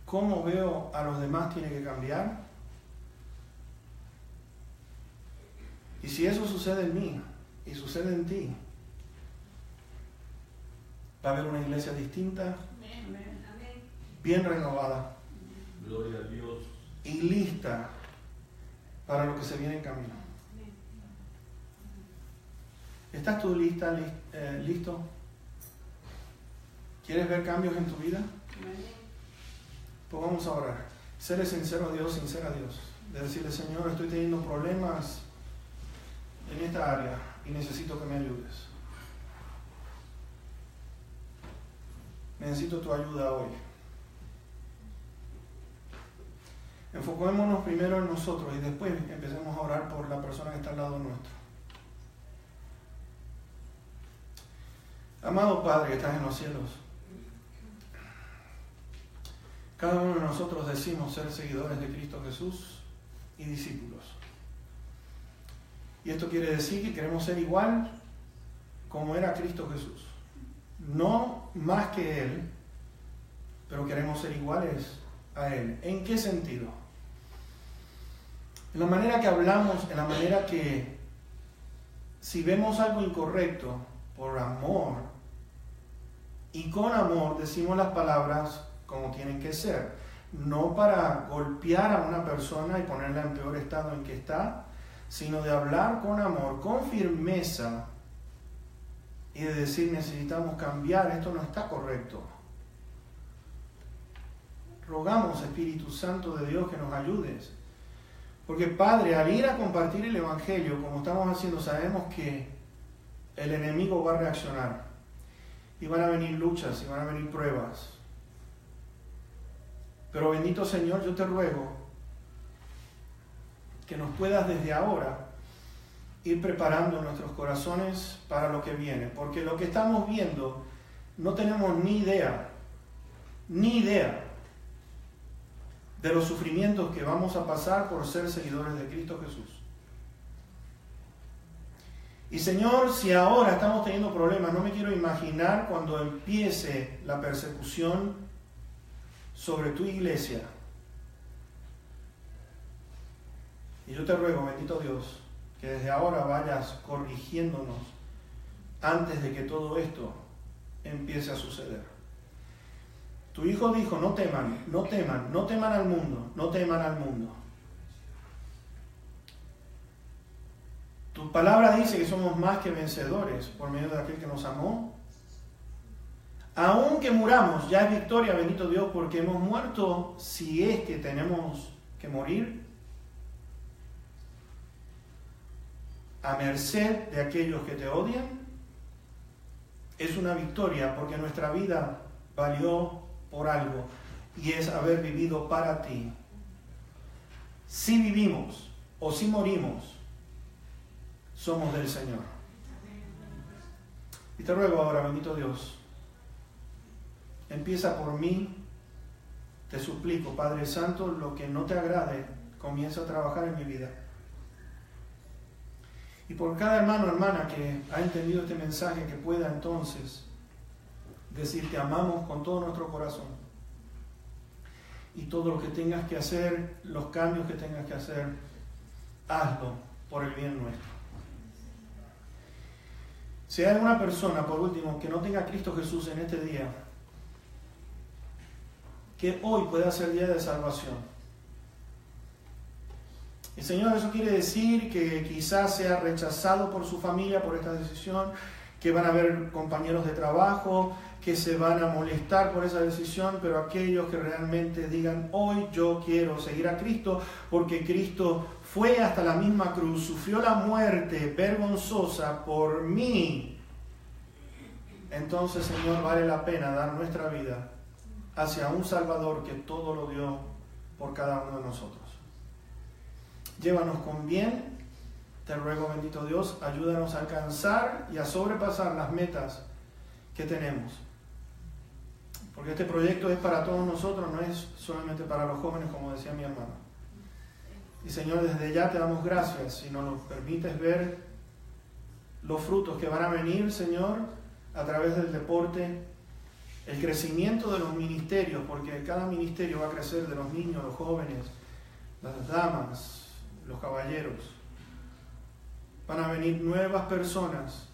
cómo veo a los demás tiene que cambiar. Y si eso sucede en mí y sucede en ti, va a haber una iglesia distinta, bien renovada, Gloria a Dios, y lista para lo que se viene en camino. ¿Estás tú listo? ¿Quieres ver cambios en tu vida? Pues vamos a orar. Serle sincero a Dios, sincera a Dios. De decirle, Señor, estoy teniendo problemas en esta área y necesito que me ayudes. Necesito tu ayuda hoy. Enfoquémonos primero en nosotros y después empecemos a orar por la persona que está al lado nuestro. Amado Padre que estás en los cielos, cada uno de nosotros decimos ser seguidores de Cristo Jesús y discípulos. Y esto quiere decir que queremos ser igual como era Cristo Jesús. No más que Él, pero queremos ser iguales a Él. ¿En qué sentido? En la manera que hablamos, en la manera que si vemos algo incorrecto, por amor y con amor decimos las palabras como tienen que ser. No para golpear a una persona y ponerla en peor estado en que está, sino de hablar con amor, con firmeza y de decir necesitamos cambiar, esto no está correcto. Rogamos, Espíritu Santo de Dios, que nos ayudes. Porque Padre, al ir a compartir el Evangelio, como estamos haciendo, sabemos que el enemigo va a reaccionar. Y van a venir luchas, y van a venir pruebas. Pero bendito Señor, yo te ruego que nos puedas desde ahora ir preparando nuestros corazones para lo que viene. Porque lo que estamos viendo, no tenemos ni idea de los sufrimientos que vamos a pasar por ser seguidores de Cristo Jesús. Y Señor, si ahora estamos teniendo problemas, no me quiero imaginar cuando empiece la persecución sobre tu iglesia. Y yo te ruego, bendito Dios, que desde ahora vayas corrigiéndonos antes de que todo esto empiece a suceder. Tu Hijo dijo, no teman al mundo, no teman al mundo. Tu palabra dice que somos más que vencedores por medio de aquel que nos amó. Aunque muramos, ya es victoria, bendito Dios, porque hemos muerto, si es que tenemos que morir, a merced de aquellos que te odian, es una victoria, porque nuestra vida valió por algo, y es haber vivido para ti. Si vivimos o si morimos, somos del Señor. Y te ruego ahora, bendito Dios, empieza por mí, te suplico, Padre Santo, lo que no te agrade, comienza a trabajar en mi vida. Y por cada hermano o hermana que ha entendido este mensaje, que pueda entonces decir te amamos con todo nuestro corazón. Y todo lo que tengas que hacer, los cambios que tengas que hacer, hazlo por el bien nuestro. Si hay alguna persona, por último, que no tenga a Cristo Jesús en este día, que hoy pueda ser día de salvación. Y Señor, eso quiere decir que quizás sea rechazado por su familia por esta decisión, que van a haber compañeros de trabajo que se van a molestar por esa decisión, pero aquellos que realmente digan, hoy yo quiero seguir a Cristo, porque Cristo fue hasta la misma cruz, sufrió la muerte vergonzosa por mí. Entonces, Señor, vale la pena dar nuestra vida hacia un Salvador que todo lo dio por cada uno de nosotros. Llévanos con bien, te ruego, bendito Dios, ayúdanos a alcanzar y a sobrepasar las metas que tenemos. Porque este proyecto es para todos nosotros, no es solamente para los jóvenes, como decía mi hermano. Y Señor, desde ya te damos gracias si nos permites ver los frutos que van a venir, Señor, a través del deporte, el crecimiento de los ministerios, porque cada ministerio va a crecer, de los niños, los jóvenes, las damas, los caballeros. Van a venir nuevas personas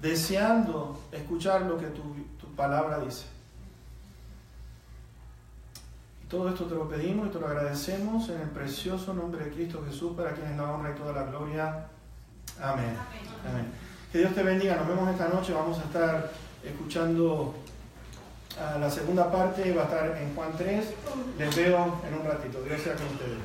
deseando escuchar lo que tu palabra dice. Y todo esto te lo pedimos y te lo agradecemos en el precioso nombre de Cristo Jesús, para quien es la honra y toda la gloria. Amén. Amén. Que Dios te bendiga. Nos vemos esta noche. Vamos a estar escuchando la segunda parte. Va a estar en Juan 3. Les veo en un ratito. Dios sea con ustedes.